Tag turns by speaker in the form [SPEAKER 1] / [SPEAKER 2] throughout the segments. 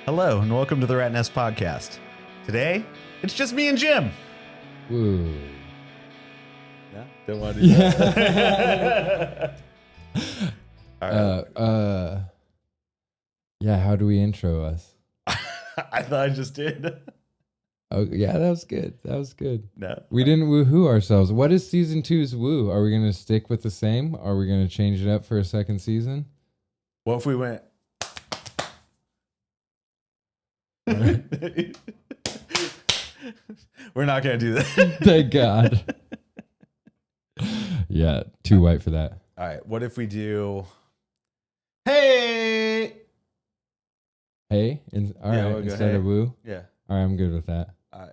[SPEAKER 1] Hello, and welcome to the Ratnest podcast. Today, it's just me and Jim.
[SPEAKER 2] Woo.
[SPEAKER 1] Yeah, don't want to do that. All right.
[SPEAKER 2] Yeah, how do we intro us?
[SPEAKER 1] I thought I just did.
[SPEAKER 2] Oh, yeah, that was good. That was good.
[SPEAKER 1] No.
[SPEAKER 2] We didn't woohoo ourselves. What is season 2's woo? Are we going to stick with the same? Are we going to change it up for a second season?
[SPEAKER 1] What if we went? We're not going to do that.
[SPEAKER 2] Thank God. Yeah, too white for that.
[SPEAKER 1] All right. What if we do? Hey.
[SPEAKER 2] Hey? All right,
[SPEAKER 1] we'll go,
[SPEAKER 2] instead
[SPEAKER 1] hey.
[SPEAKER 2] of woo?
[SPEAKER 1] Yeah.
[SPEAKER 2] All right, I'm good with that.
[SPEAKER 1] All right.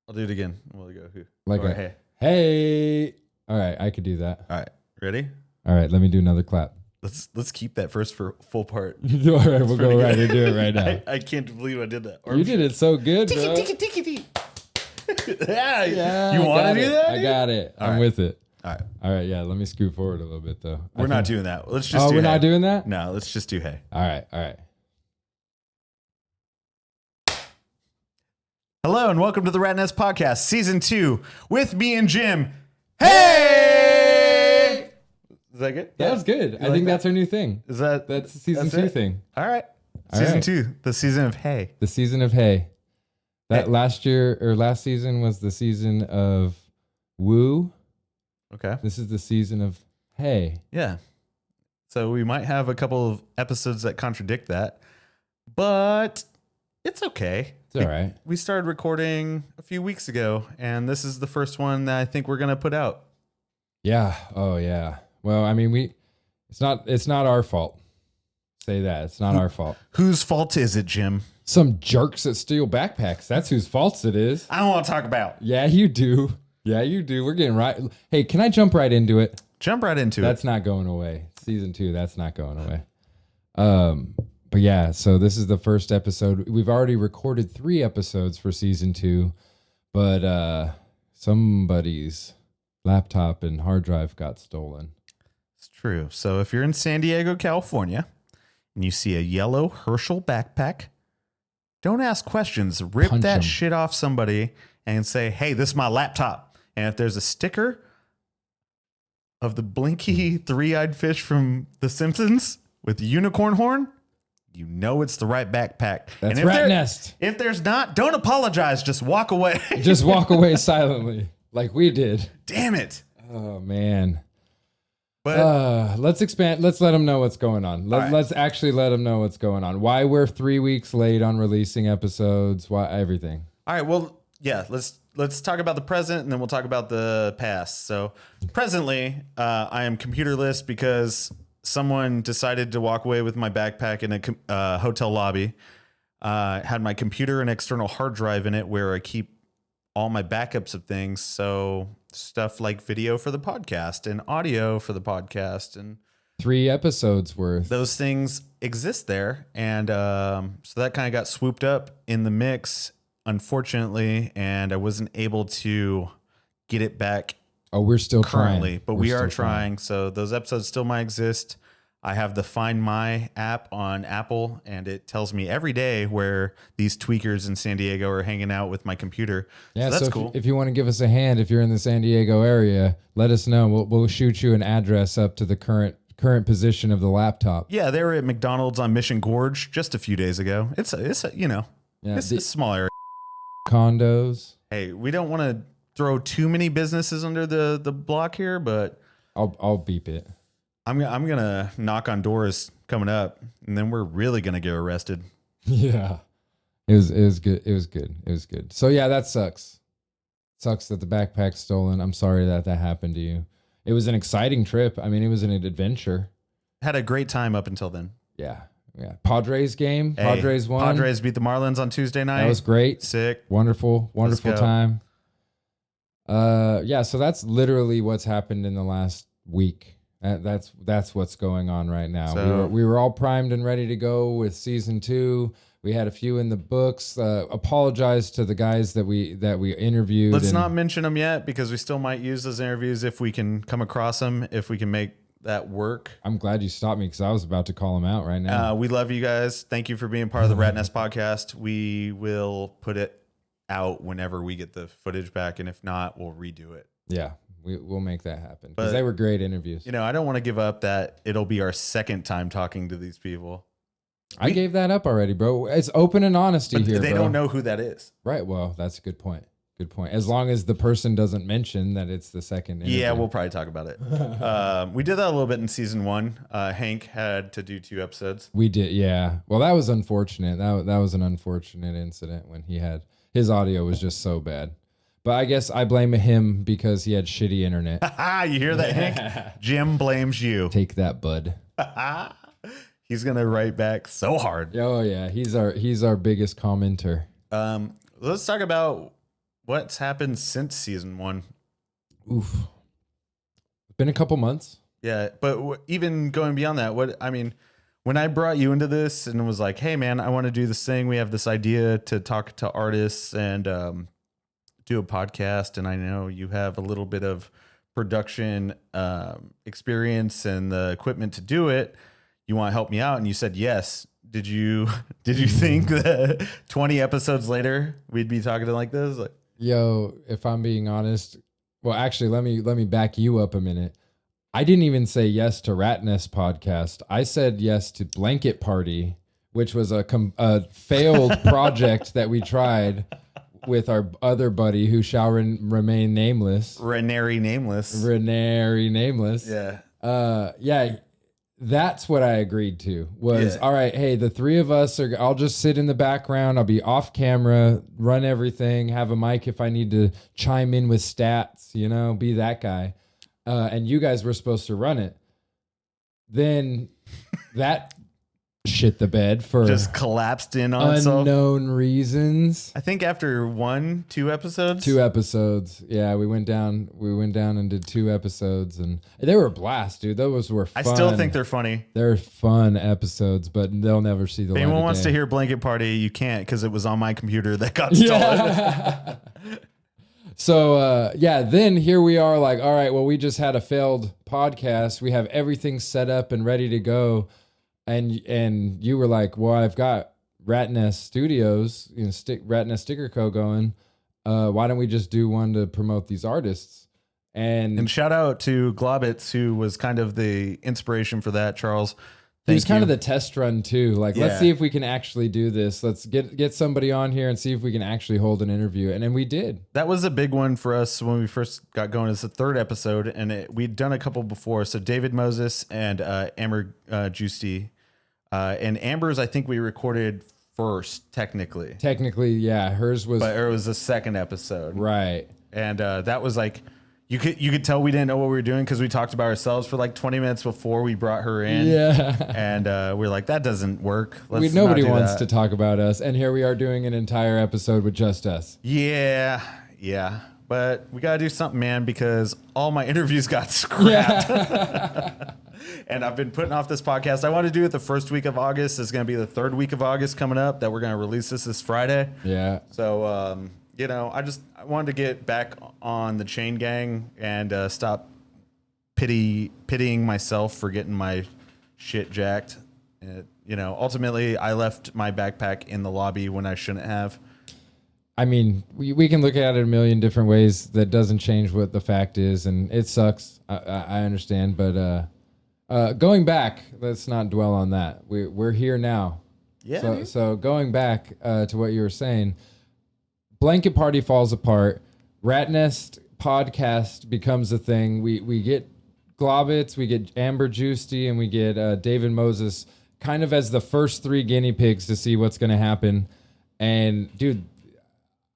[SPEAKER 1] I'll do it again. We'll go who?
[SPEAKER 2] Like
[SPEAKER 1] or
[SPEAKER 2] a
[SPEAKER 1] hey.
[SPEAKER 2] Hey. All right, I could do that.
[SPEAKER 1] All right. Ready?
[SPEAKER 2] All right, let me do another clap.
[SPEAKER 1] Let's keep that first for full part.
[SPEAKER 2] All right, we'll go right into it right now.
[SPEAKER 1] I can't believe I did that.
[SPEAKER 2] You did it so good, bro.
[SPEAKER 1] Yeah. You want to do that?
[SPEAKER 2] I got it.
[SPEAKER 1] All
[SPEAKER 2] I'm
[SPEAKER 1] right.
[SPEAKER 2] with it.
[SPEAKER 1] All right.
[SPEAKER 2] All right, yeah. Let me scoot forward a little bit, though.
[SPEAKER 1] We're not doing that. Let's just do
[SPEAKER 2] we're
[SPEAKER 1] hey.
[SPEAKER 2] not doing that?
[SPEAKER 1] No, let's just do hey.
[SPEAKER 2] All right.
[SPEAKER 1] Hello and welcome to the Ratnest podcast, season 2, with me and Jim. Hey! Is that good?
[SPEAKER 2] That was good. I think that's our new thing.
[SPEAKER 1] Is that
[SPEAKER 2] That's the season
[SPEAKER 1] that's
[SPEAKER 2] 2
[SPEAKER 1] it?
[SPEAKER 2] thing.
[SPEAKER 1] All right.
[SPEAKER 2] All
[SPEAKER 1] Season
[SPEAKER 2] right.
[SPEAKER 1] 2, the season of hey.
[SPEAKER 2] The season of Hey. That
[SPEAKER 1] Hey.
[SPEAKER 2] last season was the season of Woo.
[SPEAKER 1] Okay.
[SPEAKER 2] This is the season of Hey.
[SPEAKER 1] Yeah. So we might have a couple of episodes that contradict that, but it's okay.
[SPEAKER 2] It's all right.
[SPEAKER 1] We started recording a few weeks ago, and this is the first one that I think we're going to put out.
[SPEAKER 2] Yeah. Oh, yeah. Well, I mean, it's not our fault. Say that. It's not our fault.
[SPEAKER 1] Whose fault is it, Jim?
[SPEAKER 2] Some jerks that steal backpacks. That's whose fault it is.
[SPEAKER 1] I don't want to talk about.
[SPEAKER 2] Yeah, you do. Yeah, you do. We're getting right. Hey, can I jump right into it?
[SPEAKER 1] Jump right into
[SPEAKER 2] That's not going away. Season 2, that's not going away. But yeah, so this is the first episode. We've already recorded 3 episodes for season 2, but somebody's laptop and hard drive got stolen.
[SPEAKER 1] It's true. So if you're in San Diego, California, and you see a yellow Herschel backpack, don't ask questions. Rip
[SPEAKER 2] Punch
[SPEAKER 1] that
[SPEAKER 2] 'em.
[SPEAKER 1] shit off somebody and say, hey, this is my laptop. And if there's a sticker of the blinky three-eyed fish from The Simpsons with unicorn horn, you know it's the right backpack.
[SPEAKER 2] That's
[SPEAKER 1] and if
[SPEAKER 2] Ratnest.
[SPEAKER 1] if there's not, don't apologize. Just walk away.
[SPEAKER 2] Just walk away silently like we did.
[SPEAKER 1] Damn it.
[SPEAKER 2] Oh, man.
[SPEAKER 1] But
[SPEAKER 2] Let's expand. Let's let them know what's going on.
[SPEAKER 1] All right.
[SPEAKER 2] Let's actually let them know what's going on. Why we're 3 weeks late on releasing episodes. Why everything.
[SPEAKER 1] all right, well, yeah, let's talk about the present and then we'll talk about the past. So presently, I am computerless because someone decided to walk away with my backpack in a hotel lobby. Had my computer and external hard drive in it where I keep all my backups of things. So stuff like video for the podcast and audio for the podcast and
[SPEAKER 2] 3 episodes worth.
[SPEAKER 1] those things exist there. And so that kind of got swooped up in the mix, unfortunately, and I wasn't able to get it back
[SPEAKER 2] Oh, we're still
[SPEAKER 1] currently,
[SPEAKER 2] trying.
[SPEAKER 1] but
[SPEAKER 2] We're
[SPEAKER 1] we are
[SPEAKER 2] still
[SPEAKER 1] trying. So those episodes still might exist. I have the Find My app on Apple, and it tells me every day where these tweakers in San Diego are hanging out with my computer.
[SPEAKER 2] Yeah,
[SPEAKER 1] so that's
[SPEAKER 2] so
[SPEAKER 1] cool.
[SPEAKER 2] if you want to give us a hand, if you're in the San Diego area, let us know. We'll shoot you an address up to the current position of the laptop.
[SPEAKER 1] Yeah, they were at McDonald's on Mission Gorge just a few days ago. It's a you know,
[SPEAKER 2] Yeah,
[SPEAKER 1] it's
[SPEAKER 2] the
[SPEAKER 1] a small area.
[SPEAKER 2] condos.
[SPEAKER 1] Hey, we don't want to throw too many businesses under the block here, but
[SPEAKER 2] I'll beep it.
[SPEAKER 1] I'm gonna knock on doors coming up, and then we're really gonna get arrested.
[SPEAKER 2] Yeah, it was good. It was good. So yeah, that sucks. Sucks that the backpack's stolen. I'm sorry that happened to you. It was an exciting trip. I mean, it was an adventure.
[SPEAKER 1] Had a great time up until then.
[SPEAKER 2] Yeah. Padres game.
[SPEAKER 1] Hey,
[SPEAKER 2] Padres won.
[SPEAKER 1] Padres beat the Marlins on Tuesday night.
[SPEAKER 2] That was great.
[SPEAKER 1] Sick.
[SPEAKER 2] Wonderful
[SPEAKER 1] go.
[SPEAKER 2] time. Yeah, so that's literally what's happened in the last week. That's what's going on right now.
[SPEAKER 1] So-
[SPEAKER 2] We were all primed and ready to go with season 2. We had a few in the books. Apologize to the guys that we interviewed.
[SPEAKER 1] Let's not mention them yet because we still might use those interviews if we can come across them, if we can make that work.
[SPEAKER 2] I'm glad you stopped me because I was about to call him out right now.
[SPEAKER 1] We love you guys. Thank you for being part of the Ratnest podcast. We will put it out whenever we get the footage back, and if not, we'll redo it.
[SPEAKER 2] Yeah, we'll make that happen because they were great interviews.
[SPEAKER 1] You know, I don't want to give up that it'll be our second time talking to these people.
[SPEAKER 2] I gave that up already, bro. It's open and honesty here.
[SPEAKER 1] They don't know who that is.
[SPEAKER 2] Right. Well, that's a good point. Good point. As long as the person doesn't mention that it's the second interview.
[SPEAKER 1] Yeah, we'll probably talk about it. We did that a little bit in season 1. Hank had to do 2 episodes.
[SPEAKER 2] We did, yeah. Well, that was unfortunate. That was an unfortunate incident when his audio was just so bad. But I guess I blame him because he had shitty internet.
[SPEAKER 1] You hear that, Hank? Jim blames you.
[SPEAKER 2] Take that, bud.
[SPEAKER 1] He's gonna write back so hard.
[SPEAKER 2] Oh yeah, he's our biggest commenter.
[SPEAKER 1] Let's talk about what's happened since season 1.
[SPEAKER 2] Oof. It's been a couple months.
[SPEAKER 1] Yeah, but even going beyond that, when I brought you into this and was like, hey man, I want to do this thing. We have this idea to talk to artists and do a podcast. And I know you have a little bit of production experience and the equipment to do it. You want to help me out? And you said yes. Did you think that 20 episodes later we'd be talking like this? Like,
[SPEAKER 2] yo, if I'm being honest, well, actually, let me back you up a minute. I didn't even say yes to Ratnest podcast. I said yes to Blanket Party, which was a failed project that we tried with our other buddy who shall remain nameless.
[SPEAKER 1] Renary Nameless.
[SPEAKER 2] Yeah. Yeah. That's what I agreed to was, all right, hey, the 3 of us I'll just sit in the background. I'll be off camera, run everything, have a mic if I need to chime in with stats, be that guy. And you guys were supposed to run it. Then that shit the bed for
[SPEAKER 1] just collapsed in on itself.
[SPEAKER 2] Unknown reasons.
[SPEAKER 1] I think after 2 episodes.
[SPEAKER 2] 2 episodes. Yeah, we went down and did 2 episodes, and they were a blast, dude. Those were fun.
[SPEAKER 1] I still think they're funny.
[SPEAKER 2] They're fun episodes, but they'll never see the light of day.
[SPEAKER 1] If anyone wants to hear Blanket Party, you can't because it was on my computer that got stolen.
[SPEAKER 2] Yeah. So, then here we are like, all right, well, we just had a failed podcast. We have everything set up and ready to go. And you were like, well, I've got Ratnest Studios, Ratnest Sticker Co. going. Why don't we just do one to promote these artists? And
[SPEAKER 1] shout out to Globitz, who was kind of the inspiration for that, Charles.
[SPEAKER 2] It was kind of the test run too. Like, let's see if we can actually do this. Let's get somebody on here and see if we can actually hold an interview. And then we did. That
[SPEAKER 1] was a big one for us when we first got going. It's the 3rd episode, and we'd done a couple before. So David Moses and Amber Giusti. And Amber's, I think we recorded first, technically.
[SPEAKER 2] Technically, yeah. Hers was...
[SPEAKER 1] But it was the 2nd episode.
[SPEAKER 2] Right.
[SPEAKER 1] And that was like... You could tell we didn't know what we were doing because we talked about ourselves for like 20 minutes before we brought her in.
[SPEAKER 2] Yeah.
[SPEAKER 1] And we were like, that doesn't work.
[SPEAKER 2] Nobody wants to talk about us. And here we are doing an entire episode with just us.
[SPEAKER 1] Yeah. Yeah. But we got to do something, man, because all my interviews got scrapped. Yeah. And I've been putting off this podcast. I want to do it the first week of August. It's going to be the 3rd week of August coming up that we're going to release this Friday.
[SPEAKER 2] Yeah.
[SPEAKER 1] So, I wanted to get back on the chain gang and stop pitying myself for getting my shit jacked. Ultimately, I left my backpack in the lobby when I shouldn't have.
[SPEAKER 2] I mean, we can look at it a million different ways. That doesn't change what the fact is, and it sucks. I understand, but going back, let's not dwell on that. We're here now.
[SPEAKER 1] Yeah.
[SPEAKER 2] So going back to what you were saying, Blanket Party falls apart. Ratnest podcast becomes a thing. We get Globitz, we get Amber Giusti, and we get David Moses kind of as the first 3 guinea pigs to see what's going to happen. And dude,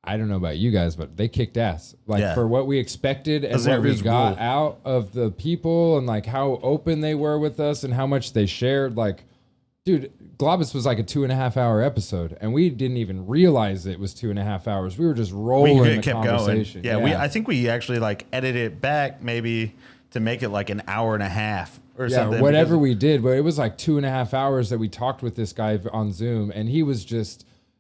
[SPEAKER 2] I don't know about you guys, but they kicked ass. For what we expected and what we got out of the people and like how open they were with us and how much they shared. Like, dude, Globitz was like a 2.5 hour episode, and we didn't even realize it was 2.5 hours. We were just rolling the conversation.
[SPEAKER 1] Going. Yeah, I think we actually like edited it back maybe to make it like an hour and a half or something.
[SPEAKER 2] Whatever we did, but it was like 2.5 hours that we talked with this guy on Zoom, and he was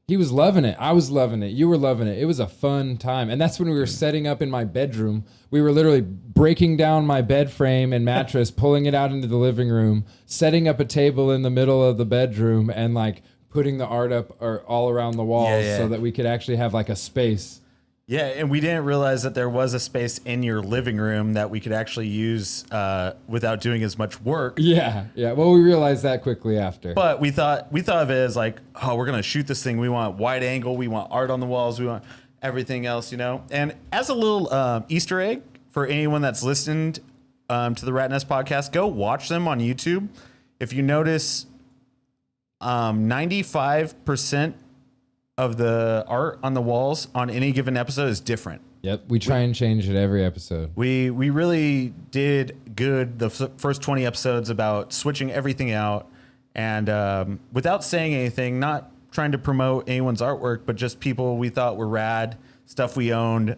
[SPEAKER 2] He was loving it. I was loving it. You were loving it. It was a fun time. And that's when we were setting up in my bedroom. We were literally breaking down my bed frame and mattress, pulling it out into the living room, setting up a table in the middle of the bedroom, and like putting the art up or all around the walls so that we could actually have like a space.
[SPEAKER 1] Yeah, and we didn't realize that there was a space in your living room that we could actually use without doing as much work.
[SPEAKER 2] Yeah. Well, we realized that quickly after.
[SPEAKER 1] But we thought of it as like, oh, we're gonna shoot this thing. We want wide angle. We want art on the walls. We want everything else, And as a little Easter egg for anyone that's listened to the Ratnest podcast, go watch them on YouTube. If you notice, 95% of the art on the walls on any given episode is different.
[SPEAKER 2] Yep, we try and change it every episode.
[SPEAKER 1] We really did good the first 20 episodes about switching everything out and without saying anything, not trying to promote anyone's artwork, but just people we thought were rad, stuff we owned,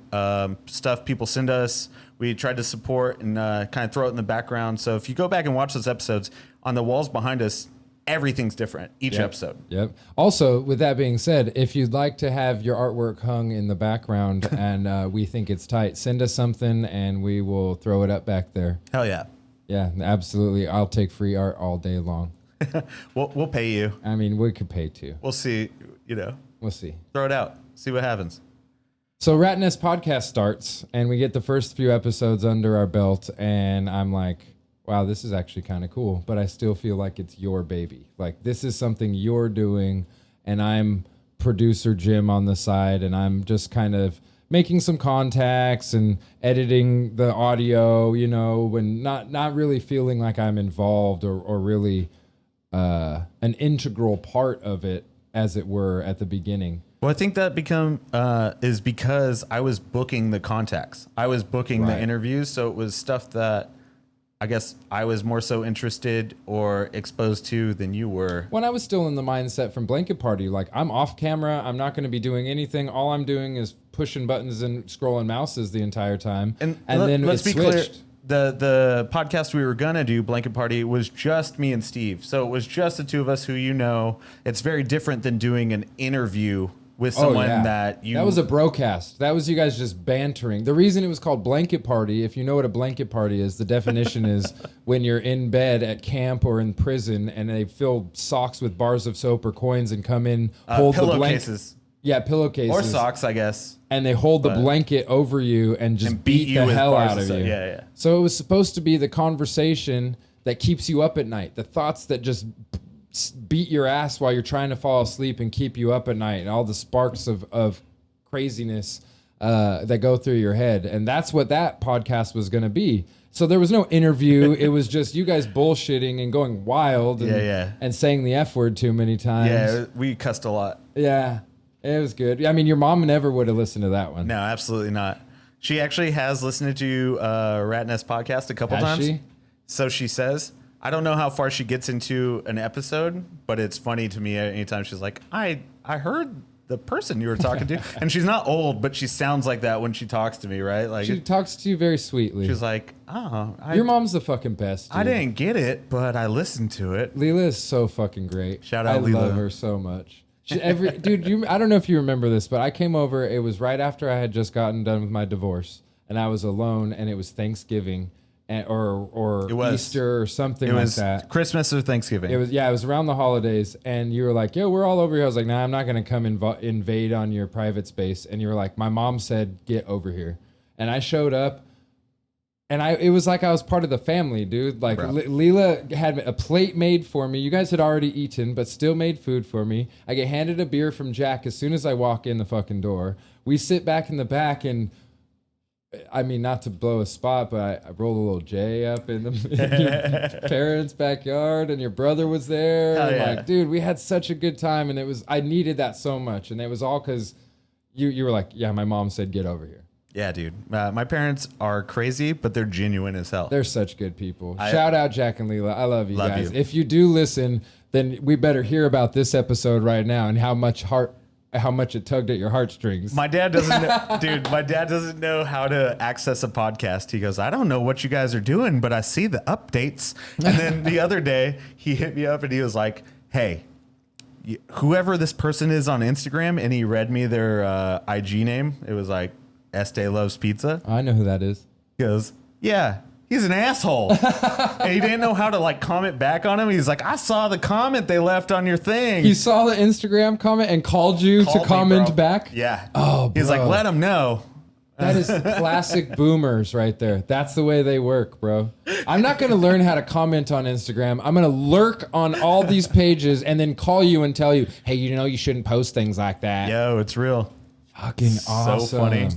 [SPEAKER 1] stuff people send us. We tried to support and kind of throw it in the background. So if you go back and watch those episodes, on the walls behind us, everything's different each episode.
[SPEAKER 2] Yep. Also, with that being said, if you'd like to have your artwork hung in the background and we think it's tight, send us something and we will throw it up back there.
[SPEAKER 1] Hell yeah.
[SPEAKER 2] Yeah, absolutely. I'll take free art all day long.
[SPEAKER 1] We'll pay you.
[SPEAKER 2] I mean, we could pay too.
[SPEAKER 1] We'll see.
[SPEAKER 2] We'll see.
[SPEAKER 1] Throw it out. See what happens.
[SPEAKER 2] So Ratnest podcast starts and we get the first few episodes under our belt and I'm like, wow, this is actually kind of cool, but I still feel like it's your baby. Like this is something you're doing and I'm producer Jim on the side and I'm just kind of making some contacts and editing the audio, and not really feeling like I'm involved or really an integral part of it, as it were, at the beginning.
[SPEAKER 1] Well, I think that is because I was booking the contacts. I was booking the interviews, so it was stuff that I guess I was more so interested or exposed to than you were.
[SPEAKER 2] When I was still in the mindset from Blanket Party, like I'm off camera, I'm not going to be doing anything. All I'm doing is pushing buttons and scrolling mouses the entire time. And then let's be clear,
[SPEAKER 1] the podcast we were gonna do, Blanket Party, was just me and Steve. So it was just the two of us who It's very different than doing an interview with someone that
[SPEAKER 2] was a broadcast. That was you guys just bantering. The reason it was called Blanket Party, if you know what a blanket party is, the definition is when you're in bed at camp or in prison and they fill socks with bars of soap or coins and come in, hold the
[SPEAKER 1] pillowcases.
[SPEAKER 2] Yeah, pillowcases.
[SPEAKER 1] Or socks, I guess.
[SPEAKER 2] And they hold the blanket over you and just beat the hell out of you.
[SPEAKER 1] Yeah.
[SPEAKER 2] So it was supposed to be the conversation that keeps you up at night, the thoughts that just beat your ass while you're trying to fall asleep and keep you up at night, and all the sparks of craziness that go through your head. And that's what that podcast was going to be. So there was no interview. It was just you guys bullshitting and going wild and saying the F word too many times.
[SPEAKER 1] Yeah, we cussed a lot.
[SPEAKER 2] Yeah, it was good. I mean, your mom never would have listened to that one.
[SPEAKER 1] No, absolutely not. She actually has listened to Ratnest podcast a couple times.
[SPEAKER 2] She?
[SPEAKER 1] So she says. I don't know how far she gets into an episode, but it's funny to me anytime she's like, I heard the person you were talking to. And she's not old, but she sounds like that when she talks to me, right? Like
[SPEAKER 2] she talks to you very sweetly.
[SPEAKER 1] She's like,
[SPEAKER 2] your mom's the fucking best, dude.
[SPEAKER 1] I didn't get it, but I listened to it.
[SPEAKER 2] Leela is so fucking great.
[SPEAKER 1] Shout out Leela.
[SPEAKER 2] I love her so much. Dude, I don't know if you remember this, but I came over. It was right after I had just gotten done with my divorce, and I was alone, and it was Thanksgiving. Or Easter or something like that.
[SPEAKER 1] Christmas or Thanksgiving.
[SPEAKER 2] It was around the holidays, and you were like, "Yo, we're all over here." I was like, "Nah, I'm not gonna come invade on your private space." And you were like, "My mom said get over here," and I showed up, and it was like I was part of the family, dude. Like Leela had a plate made for me. You guys had already eaten, but still made food for me. I get handed a beer from Jack as soon as I walk in the fucking door. We sit back in the back and. I mean, not to blow a spot, but I rolled a little J up in your parents' backyard, and your brother was there.
[SPEAKER 1] Hell
[SPEAKER 2] and
[SPEAKER 1] yeah.
[SPEAKER 2] like, dude, we had such a good time, and I needed that so much, and it was all because you were like, yeah, my mom said get over here.
[SPEAKER 1] Yeah, dude. My parents are crazy, but they're genuine as hell.
[SPEAKER 2] They're such good people. Shout out Jack and Leela. I love you guys.
[SPEAKER 1] You.
[SPEAKER 2] If you do listen, then we better hear about this episode right now and how much it tugged at your heartstrings.
[SPEAKER 1] My dad doesn't know, dude, my dad doesn't know how to access a podcast. He goes, I don't know what you guys are doing, but I see the updates. And then the other day he hit me up and he was like, hey, whoever this person is on Instagram, and he read me their IG name. It was like Este Loves Pizza.
[SPEAKER 2] I know who that is.
[SPEAKER 1] He goes, yeah, he's an asshole. And he didn't know how to like comment back on him. He's like, I saw the comment they left on your thing.
[SPEAKER 2] He saw the Instagram comment and called you to comment back?
[SPEAKER 1] Yeah.
[SPEAKER 2] Oh,
[SPEAKER 1] he's like, let him know.
[SPEAKER 2] That is classic boomers right there. That's the way they work, bro. I'm not going to learn how to comment on Instagram. I'm going to lurk on all these pages and then call you and tell you, hey, you know, you shouldn't post things like that.
[SPEAKER 1] Yo, it's real.
[SPEAKER 2] Fucking awesome.
[SPEAKER 1] So funny.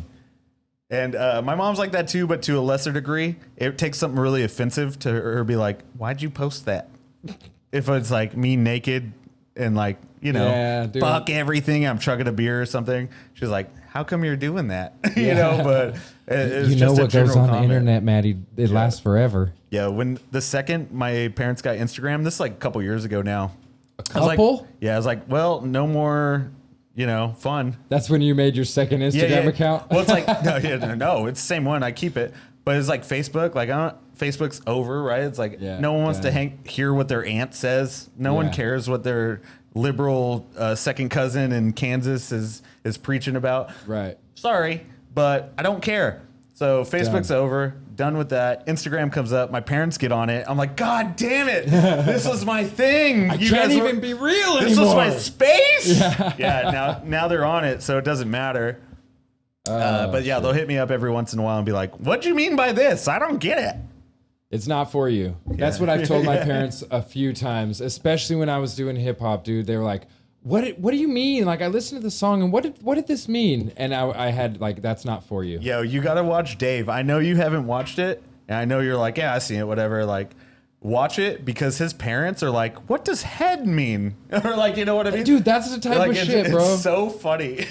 [SPEAKER 1] And my mom's like that too, but to a lesser degree. It takes something really offensive to her be like, why'd you post that? If it's like me naked and like, you know, fuck everything, I'm chugging a beer or something. She's like, how come you're doing that? You know, but it's
[SPEAKER 2] you know
[SPEAKER 1] just
[SPEAKER 2] what goes on the
[SPEAKER 1] comment.
[SPEAKER 2] internet, Maddie, it lasts forever.
[SPEAKER 1] Yeah, when the second my parents got Instagram, this is like a couple years ago now.
[SPEAKER 2] A couple?
[SPEAKER 1] I was like, well, no more, you know, fun.
[SPEAKER 2] That's when you made your second Instagram account?
[SPEAKER 1] Well, it's like, no, it's the same one. I keep it. But it's like Facebook. Like, Facebook's over, right? It's like no one wants to hear what their aunt says. No one cares what their liberal second cousin in Kansas is preaching about.
[SPEAKER 2] Right.
[SPEAKER 1] Sorry, but I don't care. So Facebook's over. Done with that. Instagram comes up. My parents get on it. I'm like, God damn it. This was my thing.
[SPEAKER 2] I can't even be real anymore.
[SPEAKER 1] This was my space. Now they're on it, so it doesn't matter. But yeah, they'll hit me up every once in a while and be like, what'd you mean by this? I don't get it.
[SPEAKER 2] It's not for you. That's what I've told my parents a few times, especially when I was doing hip hop, dude. They were like, what do you mean? Like, I listened to the song and what did this mean? And I had like, that's not for you.
[SPEAKER 1] Yo, you got to watch Dave. I know you haven't watched it. And I know you're like, yeah, I seen it, whatever. Like, watch it because his parents are like, what does head mean? Or like, you know what I mean?
[SPEAKER 2] Dude, that's the type of shit, bro.
[SPEAKER 1] It's so funny.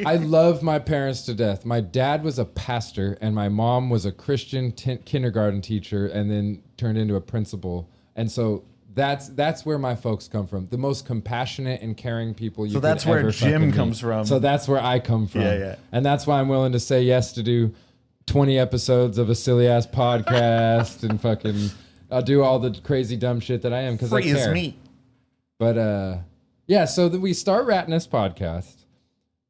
[SPEAKER 2] I love my parents to death. My dad was a pastor and my mom was a Christian kindergarten teacher and then turned into a principal. And so that's where my folks come from. The most compassionate and caring people you could ever
[SPEAKER 1] So that's where Jim comes from.
[SPEAKER 2] So that's where I come from.
[SPEAKER 1] Yeah.
[SPEAKER 2] And that's why I'm willing to say yes to do 20 episodes of a silly ass podcast and fucking I'll do all the crazy dumb shit that I am because I care.
[SPEAKER 1] Free as meat.
[SPEAKER 2] But yeah, so we start Ratnest podcast.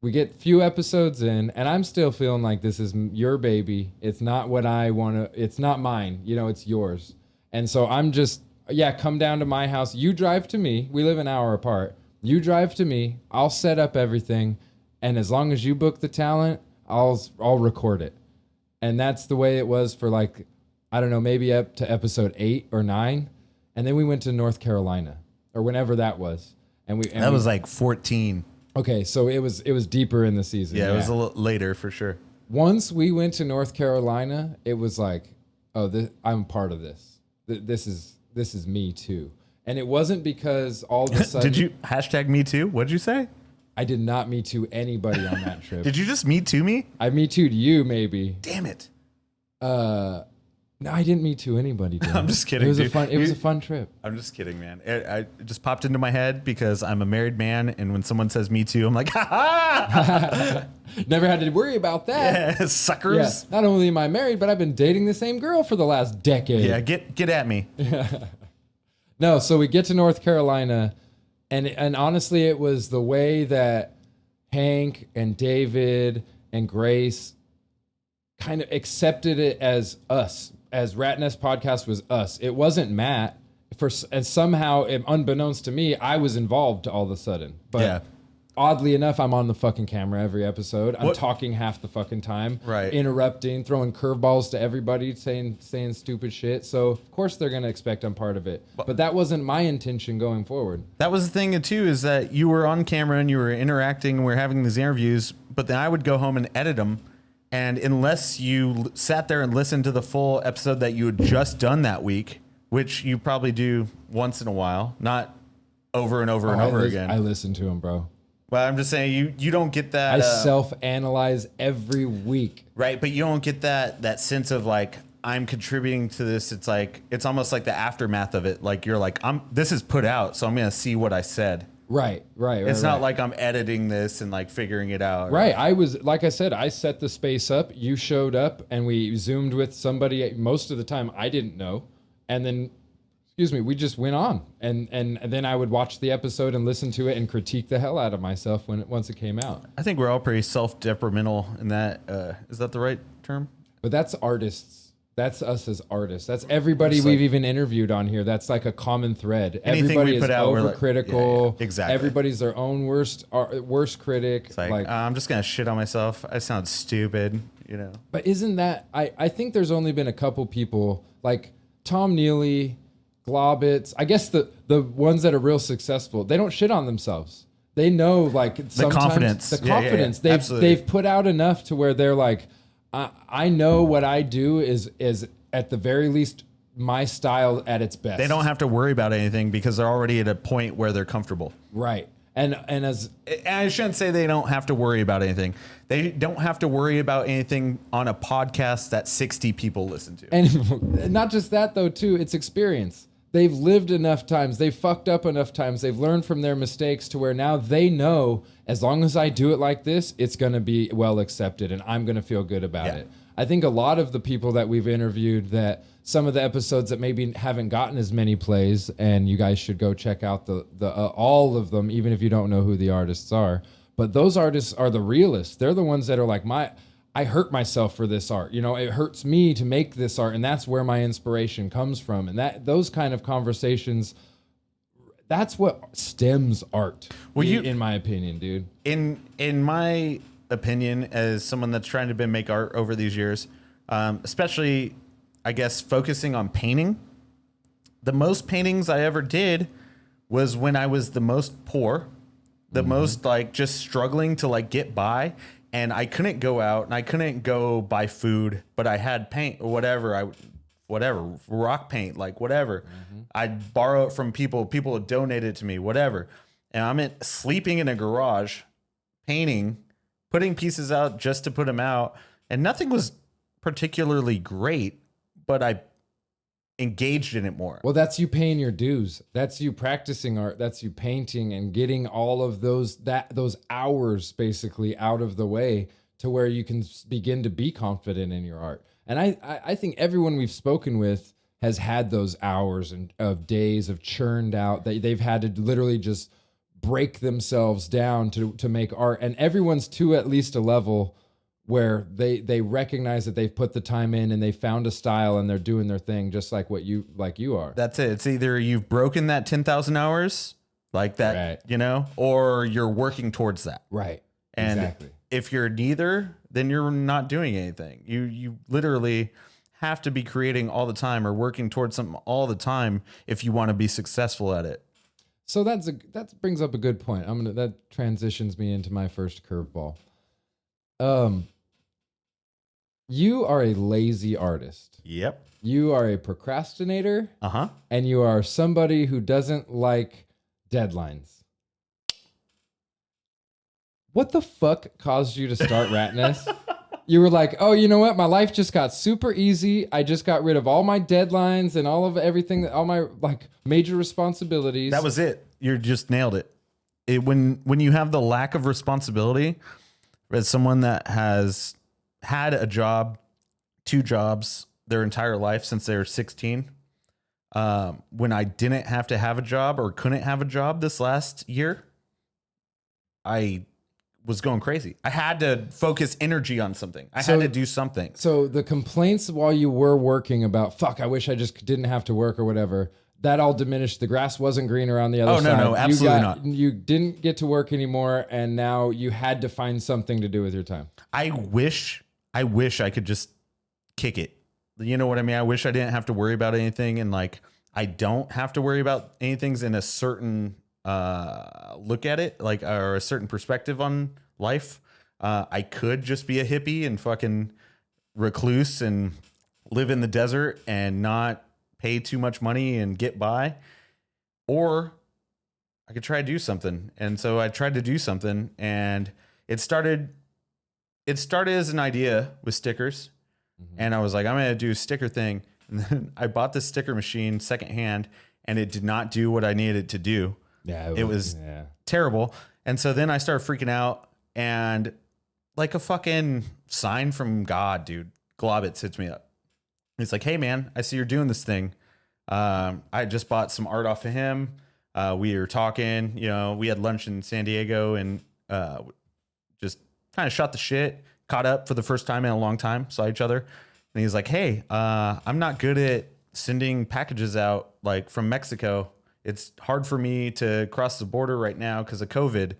[SPEAKER 2] We get few episodes in, and I'm still feeling like this is your baby. It's not what I want to. It's not mine. You know, it's yours. And so I'm just come down to my house. You drive to me. We live an hour apart. You drive to me. I'll set up everything, and as long as you book the talent, I'll record it. And that's the way it was for like, I don't know, maybe up to episode 8 or 9. And then we went to North Carolina or whenever that was. And we
[SPEAKER 1] was like 14.
[SPEAKER 2] Okay, so it was deeper in the season.
[SPEAKER 1] Yeah, it was a little later for sure.
[SPEAKER 2] Once we went to North Carolina, it was like, oh, I'm part of this. This is me too. And it wasn't because all of a sudden...
[SPEAKER 1] Did you hashtag me too? What'd you say?
[SPEAKER 2] I did not me too anybody on that trip.
[SPEAKER 1] Did you just me too me?
[SPEAKER 2] I me too'd you maybe.
[SPEAKER 1] Damn it.
[SPEAKER 2] No, I didn't meet to anybody. Dude.
[SPEAKER 1] I'm just kidding.
[SPEAKER 2] It was a fun trip.
[SPEAKER 1] I'm just kidding, man. It just popped into my head because I'm a married man, and when someone says "me too," I'm like, "Ha ha!"
[SPEAKER 2] Never had to worry about that.
[SPEAKER 1] Yeah, suckers.
[SPEAKER 2] Yeah. Not only am I married, but I've been dating the same girl for the last decade.
[SPEAKER 1] Yeah, get at me.
[SPEAKER 2] No, so we get to North Carolina, and honestly, it was the way that Hank and David and Grace kind of accepted it as us. As Ratnest podcast was us. It wasn't Matt. And somehow, unbeknownst to me, I was involved all of a sudden. But oddly enough, I'm on the fucking camera every episode. I'm talking half the fucking time.
[SPEAKER 1] Right.
[SPEAKER 2] Interrupting, throwing curveballs to everybody, saying stupid shit. So, of course, they're going to expect I'm part of it. But that wasn't my intention going forward.
[SPEAKER 1] That was the thing, too, is that you were on camera and you were interacting and we were having these interviews, but then I would go home and edit them. And unless you sat there and listened to the full episode that you had just done that week, which you probably do once in a while, not over and over and over again.
[SPEAKER 2] I listen to them, bro.
[SPEAKER 1] Well, I'm just saying you don't get that.
[SPEAKER 2] I self-analyze every week.
[SPEAKER 1] Right, but you don't get that sense of like, I'm contributing to this. It's like, it's almost like the aftermath of it. Like you're like, this is put out, so I'm going to see what I said.
[SPEAKER 2] Right. It's
[SPEAKER 1] not like I'm editing this and like figuring it out.
[SPEAKER 2] Right. I was, like I said, I set the space up. You showed up and we Zoomed with somebody most of the time I didn't know. And then, excuse me, we just went on, and then I would watch the episode and listen to it and critique the hell out of myself once it came out.
[SPEAKER 1] I think we're all pretty self-deprimental in that. Is that the right term?
[SPEAKER 2] But that's artists. That's us as artists. That's everybody we've even interviewed on here. That's like a common thread. Everybody is overcritical.
[SPEAKER 1] Like, exactly.
[SPEAKER 2] Everybody's their own worst critic.
[SPEAKER 1] It's like, I'm just gonna shit on myself. I sound stupid, you know.
[SPEAKER 2] But isn't that? I think there's only been a couple people like Tom Neely, Globitz. I guess the ones that are real successful. They don't shit on themselves. They know like
[SPEAKER 1] the confidence.
[SPEAKER 2] The confidence. They've put out enough to where they're like, I know what I do is at the very least my style at its best.
[SPEAKER 1] They don't have to worry about anything because they're already at a point where they're comfortable.
[SPEAKER 2] Right. And
[SPEAKER 1] I shouldn't say they don't have to worry about anything. They don't have to worry about anything on a podcast that 60 people listen to.
[SPEAKER 2] And not just that though, too, it's experience. They've lived enough times. They've fucked up enough times. They've learned from their mistakes to where now they know as long as I do it like this, it's going to be well accepted and I'm going to feel good about it. I think a lot of the people that we've interviewed, that some of the episodes that maybe haven't gotten as many plays, and you guys should go check out the all of them, even if you don't know who the artists are. But those artists are the realists. They're the ones that are like, I hurt myself for this art. You know, it hurts me to make this art, and that's where my inspiration comes from. And those kind of conversations, that's what stems art. Well, in my opinion, dude.
[SPEAKER 1] In my opinion, as someone that's trying to make art over these years, especially, I guess, focusing on painting, the most paintings I ever did was when I was the most poor, the most like just struggling to like get by. And I couldn't go out and I couldn't go buy food, but I had paint or whatever. Rock paint, like whatever. I'd borrow it from people. People would donate it to me, whatever. And I'm sleeping in a garage, painting, putting pieces out just to put them out. And nothing was particularly great, but I engaged in it more.
[SPEAKER 2] Well, that's you paying your dues. That's you practicing art. That's you painting and getting all of those hours basically out of the way to where you can begin to be confident in your art. And I think everyone we've spoken with has had those hours of days of churned out that they've had to literally just break themselves down to make art. And everyone's to at least a level where they recognize that they've put the time in and they found a style and they're doing their thing just like you are.
[SPEAKER 1] That's it. It's either you've broken that 10,000 hours like that, right, you know, or you're working towards that.
[SPEAKER 2] Right.
[SPEAKER 1] And
[SPEAKER 2] exactly.
[SPEAKER 1] If you're neither, then you're not doing anything. You literally have to be creating all the time or working towards something all the time if you want to be successful at it.
[SPEAKER 2] So that brings up a good point. That transitions me into my first curveball. You are a lazy artist.
[SPEAKER 1] Yep.
[SPEAKER 2] You are a procrastinator.
[SPEAKER 1] Uh-huh.
[SPEAKER 2] And you are somebody who doesn't like deadlines. What the fuck caused you to start Ratnest? You were like, oh, you know what? My life just got super easy. I just got rid of all my deadlines and all of everything, all my like major responsibilities.
[SPEAKER 1] That was it. You just nailed it. When you have the lack of responsibility, as someone that has had a job, 2 jobs their entire life since they were 16, when I didn't have to have a job or couldn't have a job this last year, I was going crazy. I had to focus energy on something. I had to do something.
[SPEAKER 2] So the complaints while you were working about, fuck, I wish I just didn't have to work or whatever, that all diminished. The grass wasn't greener on the other side.
[SPEAKER 1] No, absolutely not.
[SPEAKER 2] You didn't get to work anymore, and now you had to find something to do with your time.
[SPEAKER 1] I wish I could just kick it. You know what I mean? I wish I didn't have to worry about anything, and like I don't have to worry about anything in a certain look at it, like, or a certain perspective on life. I could just be a hippie and fucking recluse and live in the desert and not pay too much money and get by, or I could try to do something. And so I tried to do something, and it started as an idea with stickers. And I was like, I'm going to do a sticker thing. And then I bought the sticker machine secondhand, and it did not do what I needed it to do.
[SPEAKER 2] Yeah,
[SPEAKER 1] it was terrible. And so then I started freaking out, and like a fucking sign from God, dude, Globitz hits me up. He's like, hey man, I see you're doing this thing. I just bought some art off of him. We were talking, we had lunch in San Diego and just kind of shot the shit, caught up for the first time in a long time, saw each other. And he's like, hey, I'm not good at sending packages out like from Mexico. It's hard for me to cross the border right now because of COVID.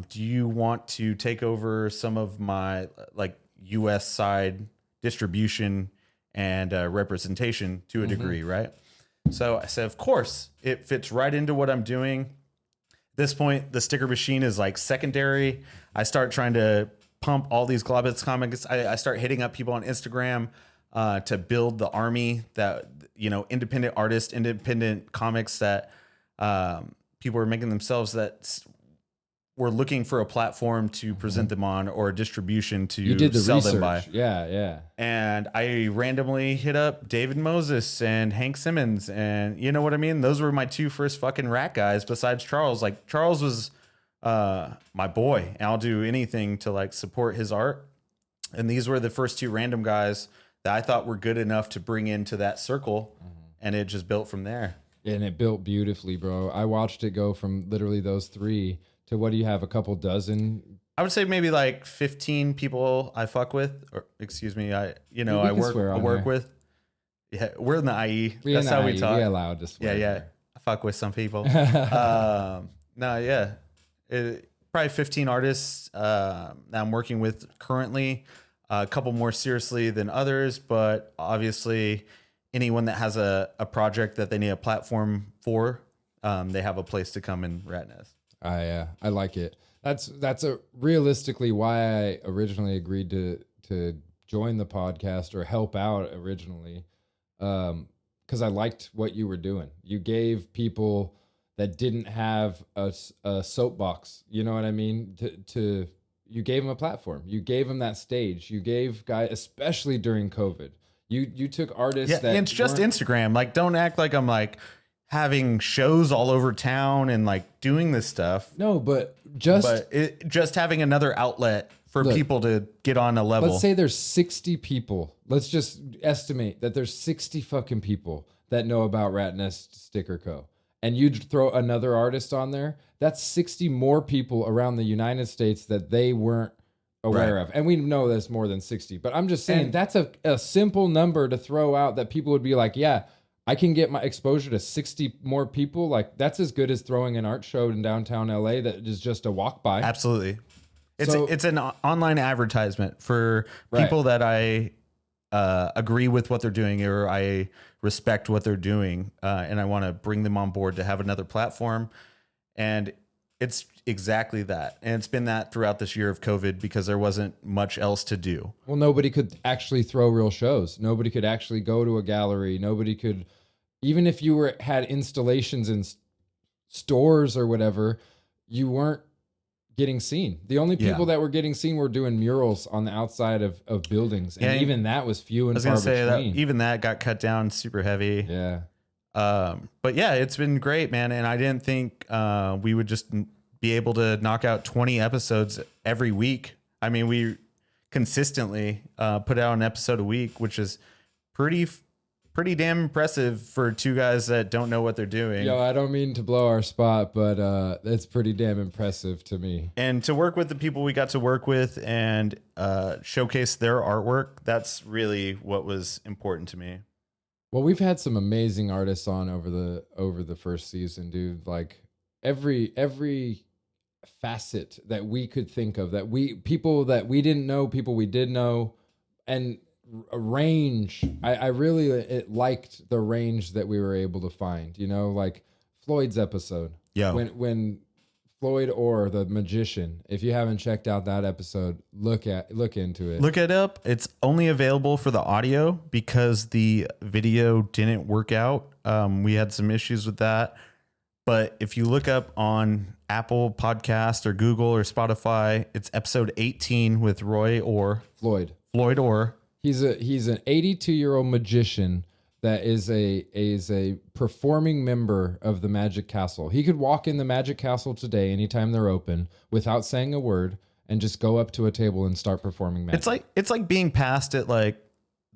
[SPEAKER 1] Do you want to take over some of my like US side distribution and representation to a degree, right? So I said, of course, it fits right into what I'm doing. At this point, the sticker machine is like secondary. I start trying to pump all these Globbits comics. I start hitting up people on Instagram to build the army that, independent artists, independent comics that people are making themselves that were looking for a platform to present them on or a distribution to
[SPEAKER 2] You did the
[SPEAKER 1] sell
[SPEAKER 2] research.
[SPEAKER 1] them by.
[SPEAKER 2] Yeah.
[SPEAKER 1] And I randomly hit up David Moses and Hank Simmons. And you know what I mean? Those were my two first fucking rat guys besides Charles. Like Charles was my boy. And I'll do anything to like support his art. And these were the first two random guys that I thought were good enough to bring into that circle. And it just built from there.
[SPEAKER 2] And it built beautifully, bro. I watched it go from literally those three to what do you have? A couple dozen?
[SPEAKER 1] I would say maybe like 15 people I fuck with, or excuse me, I work with. Yeah, we're in the IE. That's how we talk.
[SPEAKER 2] We allowed to swear.
[SPEAKER 1] Yeah. I fuck with some people. Probably 15 artists that I'm working with currently. A couple more seriously than others, but obviously anyone that has a project that they need a platform for, they have a place to come in Ratnest.
[SPEAKER 2] I like it. That's realistically why I originally agreed to join the podcast or help out originally, because I liked what you were doing. You gave people that didn't have a soapbox, you know what I mean? You gave them a platform. You gave them that stage. You gave guys, especially during COVID. You took artists that
[SPEAKER 1] it's just Instagram. Like, don't act like I'm like having shows all over town and like doing this stuff.
[SPEAKER 2] No, but
[SPEAKER 1] just having another outlet for people to get on a level.
[SPEAKER 2] Let's say there's 60 people. Let's just estimate that there's 60 fucking people that know about Ratnest Sticker Co. And you'd throw another artist on there. That's 60 more people around the United States that they weren't aware of. And we know there's more than 60. But I'm just saying that's a simple number to throw out that people would be like, yeah, I can get my exposure to 60 more people. Like that's as good as throwing an art show in downtown LA that is just a walk by.
[SPEAKER 1] Absolutely. It's an online advertisement for people that I agree with what they're doing or I respect what they're doing. And I want to bring them on board to have another platform. And it's exactly that. And it's been that throughout this year of COVID because there wasn't much else to do.
[SPEAKER 2] Well, nobody could actually throw real shows. Nobody could actually go to a gallery. Nobody could, even if you had installations in stores or whatever, you weren't getting seen. The only people that were getting seen were doing murals on the outside of buildings. And even that was few and far between.
[SPEAKER 1] Even that got cut down super heavy.
[SPEAKER 2] Yeah.
[SPEAKER 1] But yeah, it's been great, man. And I didn't think we would just be able to knock out 20 episodes every week. I mean, we consistently put out an episode a week, which is pretty damn impressive for two guys that don't know what they're doing.
[SPEAKER 2] Yo, I don't mean to blow our spot, but it's pretty damn impressive to me.
[SPEAKER 1] And to work with the people we got to work with and showcase their artwork, that's really what was important to me.
[SPEAKER 2] Well, we've had some amazing artists on over the first season, dude. Like every facet that we could think of, people that we didn't know, people we did know, and a range. I really liked the range that we were able to find. You know, like Floyd's episode.
[SPEAKER 1] Yeah.
[SPEAKER 2] When Floyd Orr, the magician. If you haven't checked out that episode, look into it.
[SPEAKER 1] Look it up. It's only available for the audio because the video didn't work out. We had some issues with that. But if you look up on Apple Podcast or Google or Spotify, it's episode 18 with Roy Orr. Floyd Orr.
[SPEAKER 2] He's an 82-year-old magician that is a performing member of the Magic Castle. He could walk in the Magic Castle today, anytime they're open, without saying a word, and just go up to a table and start performing magic.
[SPEAKER 1] It's like being passed at like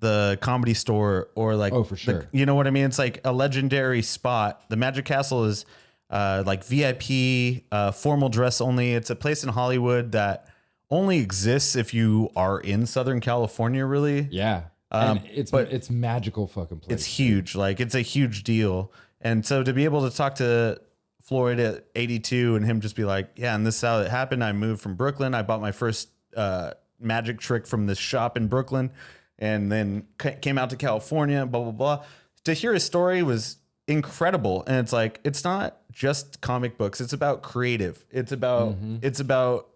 [SPEAKER 1] the Comedy Store or like,
[SPEAKER 2] Oh, for sure.
[SPEAKER 1] you know what I mean? It's like a legendary spot. The Magic Castle is like VIP, formal dress only. It's a place in Hollywood that only exists if you are in Southern California, really.
[SPEAKER 2] Yeah. And it's magical fucking place.
[SPEAKER 1] It's huge. Like, it's a huge deal. And so to be able to talk to Floyd at 82 and him just be like, yeah, and this is how it happened. I moved from Brooklyn. I bought my first magic trick from this shop in Brooklyn and then came out to California, blah, blah, blah. To hear his story was incredible. And it's like, it's not just comic books. It's about creative. It's about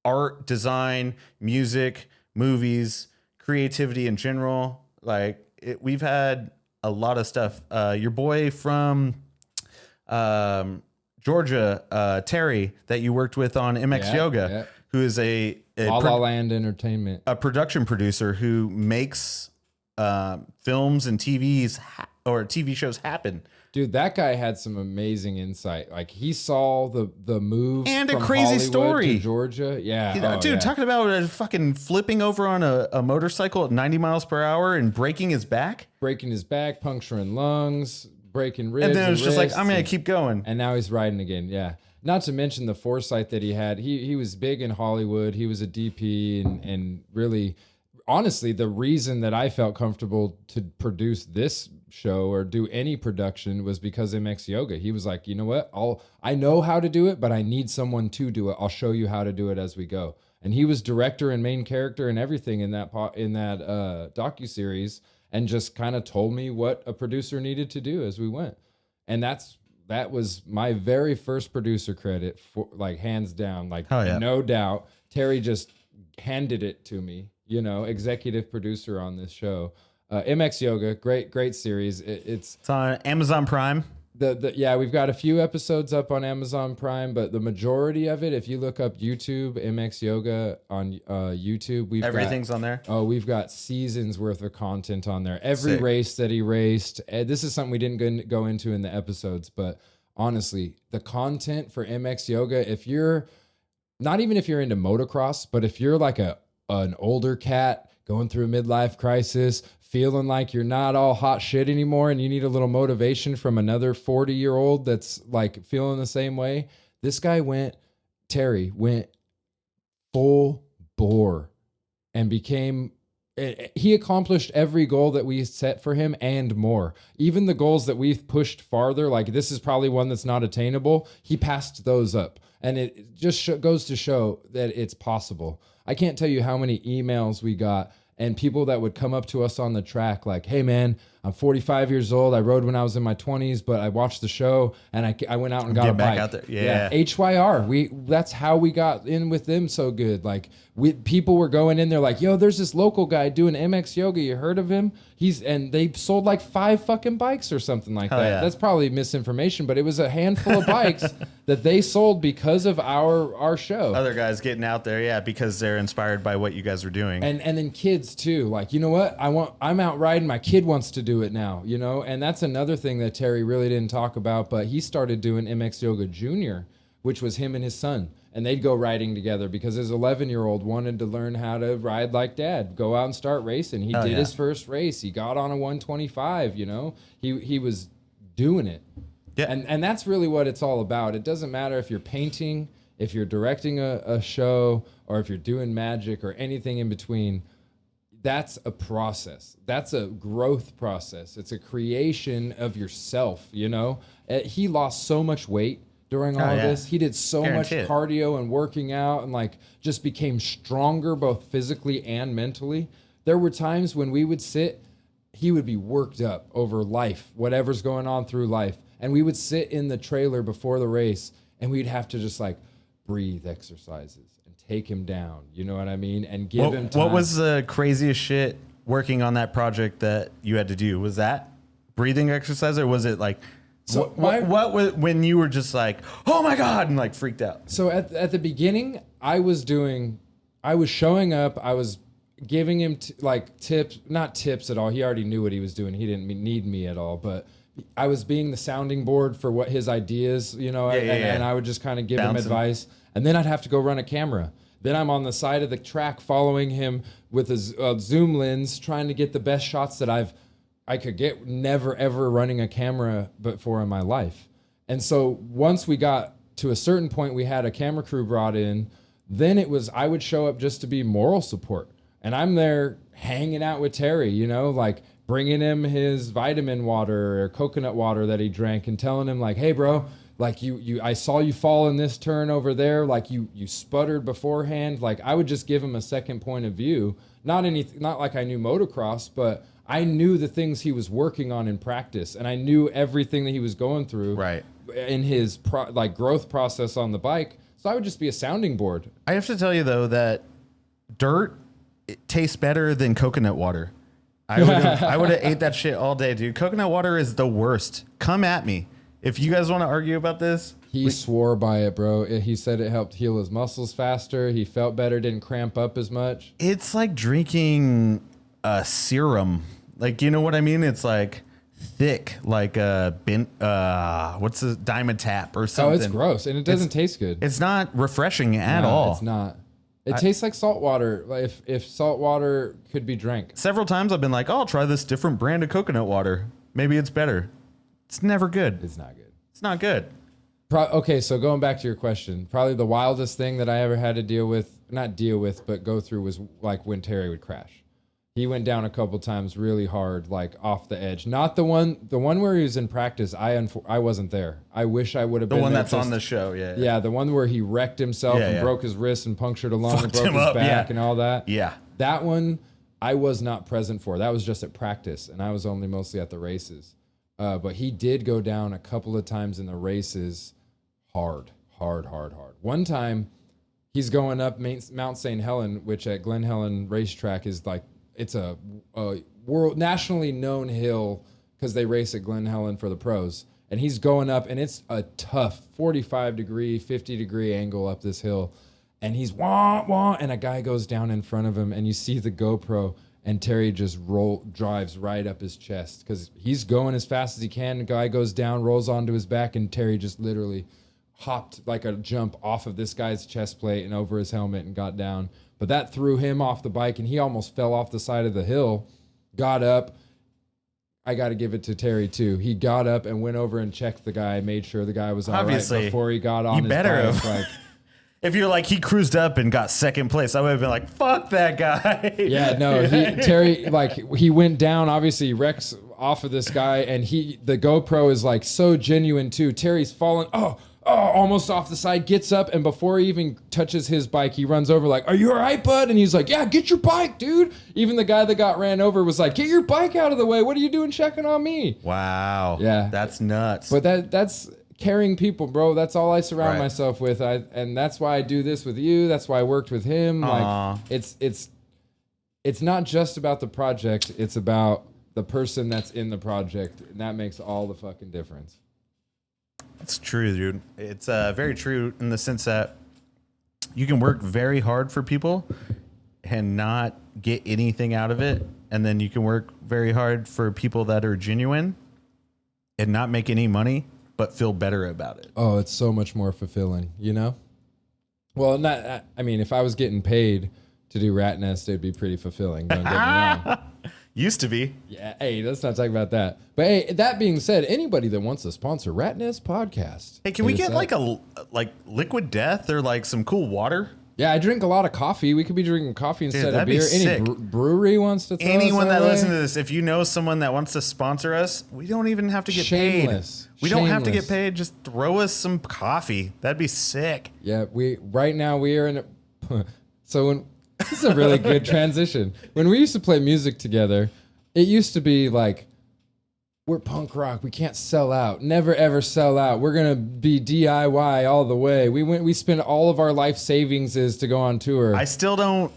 [SPEAKER 1] art, design, music, movies, creativity in general. Like, we've had a lot of stuff. Your boy from Georgia, Terry, that you worked with on MX Yoga, who is a
[SPEAKER 2] La La Land Entertainment,
[SPEAKER 1] a production producer who makes films and TV shows happen.
[SPEAKER 2] Dude, that guy had some amazing insight. Like, he saw the move
[SPEAKER 1] and
[SPEAKER 2] from
[SPEAKER 1] a crazy
[SPEAKER 2] Hollywood
[SPEAKER 1] story
[SPEAKER 2] to Georgia. Yeah,
[SPEAKER 1] dude, talking about fucking flipping over on a motorcycle at 90 miles per hour and breaking his back,
[SPEAKER 2] puncturing lungs, breaking ribs,
[SPEAKER 1] and then it was just like, I'm gonna keep going.
[SPEAKER 2] And now he's riding again. Yeah. Not to mention the foresight that he had. He was big in Hollywood. He was a DP and really, honestly, the reason that I felt comfortable to produce this show or do any production was because MX Yoga. He was like, you know what? I know how to do it, but I need someone to do it. I'll show you how to do it as we go. And he was director and main character and everything in that docuseries, and just kind of told me what a producer needed to do as we went. And that was my very first producer credit, for like, hands down, like, no doubt. Terry just handed it to me, executive producer on this show. MX Yoga, great series. It's
[SPEAKER 1] on Amazon Prime.
[SPEAKER 2] We've got a few episodes up on Amazon Prime, but the majority of it, if you look up YouTube, MX Yoga on YouTube,
[SPEAKER 1] everything's on there.
[SPEAKER 2] Oh, we've got seasons worth of content on there. Every
[SPEAKER 1] Sick.
[SPEAKER 2] race that he raced. This is something we didn't go into in the episodes, but honestly, the content for MX Yoga, if you're not even if you're into motocross, but if you're like an older cat going through a midlife crisis, feeling like you're not all hot shit anymore and you need a little motivation from another 40-year-old that's like feeling the same way, Terry went full bore and he accomplished every goal that we set for him and more. Even the goals that we've pushed farther, like this is probably one that's not attainable, he passed those up. And it just goes to show that it's possible. I can't tell you how many emails we got and people that would come up to us on the track like, hey man, I'm 45 years old. I rode when I was in my 20s, but I watched the show and I went out and got a bike.
[SPEAKER 1] Out there. Yeah.
[SPEAKER 2] HYR. That's how we got in with them so good. Like people were going in there like, yo, there's this local guy doing MX Yoga. You heard of him? And they sold like 5 fucking bikes or something like that.
[SPEAKER 1] Yeah.
[SPEAKER 2] That's probably misinformation, but it was a handful of bikes that they sold because of our show.
[SPEAKER 1] Other guys getting out there, yeah, because they're inspired by what you guys were doing.
[SPEAKER 2] And then kids too. Like, you know what? I'm out riding. My kid wants to do it now, and that's another thing that Terry really didn't talk about, but he started doing MX Yoga Junior, which was him and his son, and they'd go riding together because his 11-year-old wanted to learn how to ride like dad, go out and start racing. He did his first race. He got on a 125, he was doing it. Yeah. And that's really what it's all about. It doesn't matter if you're painting, if you're directing a show, or if you're doing magic or anything in between. That's a process. That's a growth process. It's a creation of yourself, He lost so much weight during all of this. He did so much cardio and working out and like just became stronger both physically and mentally. There were times when we would sit, he would be worked up over life, whatever's going on through life. And we would sit in the trailer before the race and we'd have to just like breathe exercises. Take him down, you know what I mean? And give him time.
[SPEAKER 1] What was the craziest shit working on that project that you had to do? Was that breathing exercise or was it like, what was when you were just like, oh my God, and like freaked out?
[SPEAKER 2] So at the beginning, I was showing up, I was giving him tips, not tips at all. He already knew what he was doing. He didn't need me at all, but I was being the sounding board for what his ideas, and I would just kind of give him advice. And then I'd have to go run a camera. Then I'm on the side of the track following him with a zoom lens, trying to get the best shots that I could get, never ever running a camera before in my life. And so once we got to a certain point, we had a camera crew brought in. Then it was, I would show up just to be moral support. And I'm there hanging out with Terry, you know, like bringing him his vitamin water or coconut water that he drank and telling him like, hey bro, like I saw you fall in this turn over there. Like you sputtered beforehand. Like I would just give him a second point of view. Not like I knew motocross, but I knew the things he was working on in practice, and I knew everything that he was going through in his growth process on the bike. So I would just be a sounding board.
[SPEAKER 1] I have to tell you though that dirt it tastes better than coconut water. I would have ate that shit all day, dude. Coconut water is the worst. Come at me if you guys want to argue about this.
[SPEAKER 2] He swore by it, bro. He said it helped heal his muscles faster. He felt better, didn't cramp up as much.
[SPEAKER 1] It's like drinking a serum. Like, you know what I mean? It's like thick, like a what's the Diamond Tap or something.
[SPEAKER 2] Oh, it's gross, and it doesn't taste good.
[SPEAKER 1] It's not refreshing at all.
[SPEAKER 2] It's not. It tastes like salt water. Like if salt water could be drank.
[SPEAKER 1] Several times I've been like, oh, I'll try this different brand of coconut water. Maybe it's better. It's never good.
[SPEAKER 2] It's not good.
[SPEAKER 1] It's not good.
[SPEAKER 2] Okay, so going back to your question, probably the wildest thing that I ever had to but go through was like when Terry would crash. He went down a couple times really hard, like off the edge. Not the one where he was in practice. I wasn't there. I wish I would have been there.
[SPEAKER 1] The one that's on the show, yeah.
[SPEAKER 2] Yeah, the one where he wrecked himself and broke his wrist and punctured a lung and broke his back and all that.
[SPEAKER 1] Yeah.
[SPEAKER 2] That one I was not present for. That was just at practice, and I was only mostly at the races. But he did go down a couple of times in the races hard. One time, he's going up Mount St. Helen, which at Glen Helen Racetrack is like, it's a world nationally known hill because they race at Glen Helen for the pros. And he's going up, and it's a tough 45-degree, 50-degree angle up this hill. And he's wah, and a guy goes down in front of him, and you see the GoPro, and Terry just drives right up his chest because he's going as fast as he can. The guy goes down, rolls onto his back, and Terry just literally hopped like a jump off of this guy's chest plate and over his helmet and got down. But that threw him off the bike, and he almost fell off the side of the hill, got up. I got to give it to Terry, too. He got up and went over and checked the guy, made sure the guy was all right before he got on his bike. Like,
[SPEAKER 1] if you're like, he cruised up and got second place, I would have been like, fuck that guy.
[SPEAKER 2] Yeah, no, Terry, like, he went down, obviously, he wrecks off of this guy, and the GoPro is, like, so genuine, too. Terry's falling, almost off the side, gets up, and before he even touches his bike, he runs over like, are you all right, bud? And he's like, yeah, get your bike, dude. Even the guy that got ran over was like, get your bike out of the way. What are you doing checking on me?
[SPEAKER 1] Wow.
[SPEAKER 2] Yeah.
[SPEAKER 1] That's nuts.
[SPEAKER 2] But that's caring people, bro. That's all I surround myself with. And that's why I do this with you. That's why I worked with him. Like, it's not just about the project. It's about the person that's in the project. And that makes all the fucking difference.
[SPEAKER 1] It's true, dude. It's very true in the sense that you can work very hard for people and not get anything out of it. And then you can work very hard for people that are genuine and not make any money, but feel better about it.
[SPEAKER 2] Oh, it's so much more fulfilling, you know? Well, if I was getting paid to do Ratnest, it'd be pretty fulfilling. Don't get me wrong.
[SPEAKER 1] Used to be.
[SPEAKER 2] Yeah, hey, let's not talk about that. But hey, that being said, anybody that wants to sponsor Ratnest podcast.
[SPEAKER 1] Hey, can we get like Liquid Death or like some cool water?
[SPEAKER 2] Yeah, I drink a lot of coffee. We could be drinking coffee instead of beer.
[SPEAKER 1] Any
[SPEAKER 2] brewery wants to throw
[SPEAKER 1] Anyone
[SPEAKER 2] us
[SPEAKER 1] that listens to this, if you know someone that wants to sponsor us, we don't even have to get paid. We don't have to get paid. Just throw us some coffee. That'd be sick.
[SPEAKER 2] Yeah, right now we are in a so when this is a really good transition. When we used to play music together, it used to be like, we're punk rock. We can't sell out. Never, ever sell out. We're going to be DIY all the way. We spent all of our life savings to go on tour.
[SPEAKER 1] I still don't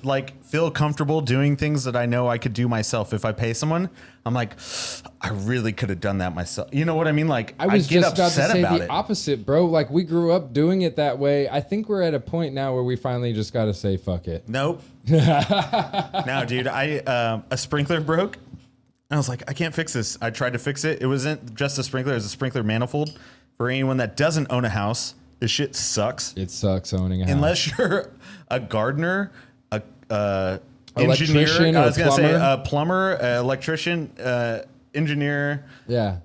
[SPEAKER 1] feel comfortable doing things that I know I could do myself. If I pay someone, I'm like, I really could have done that myself. You know what I mean? Like,
[SPEAKER 2] I was just about to say the opposite, bro. Like, we grew up doing it that way. I think we're at a point now where we finally just got to say, fuck it.
[SPEAKER 1] Nope. No, dude, a sprinkler broke. I was like, I can't fix this. I tried to fix it. It wasn't just a sprinkler. It was a sprinkler manifold. For anyone that doesn't own a house, This shit sucks.
[SPEAKER 2] It sucks owning a house.
[SPEAKER 1] Unless you're a gardener, a
[SPEAKER 2] Electrician
[SPEAKER 1] engineer. I was
[SPEAKER 2] or
[SPEAKER 1] going to say
[SPEAKER 2] plumber.
[SPEAKER 1] a plumber, electrician, engineer.
[SPEAKER 2] Yeah.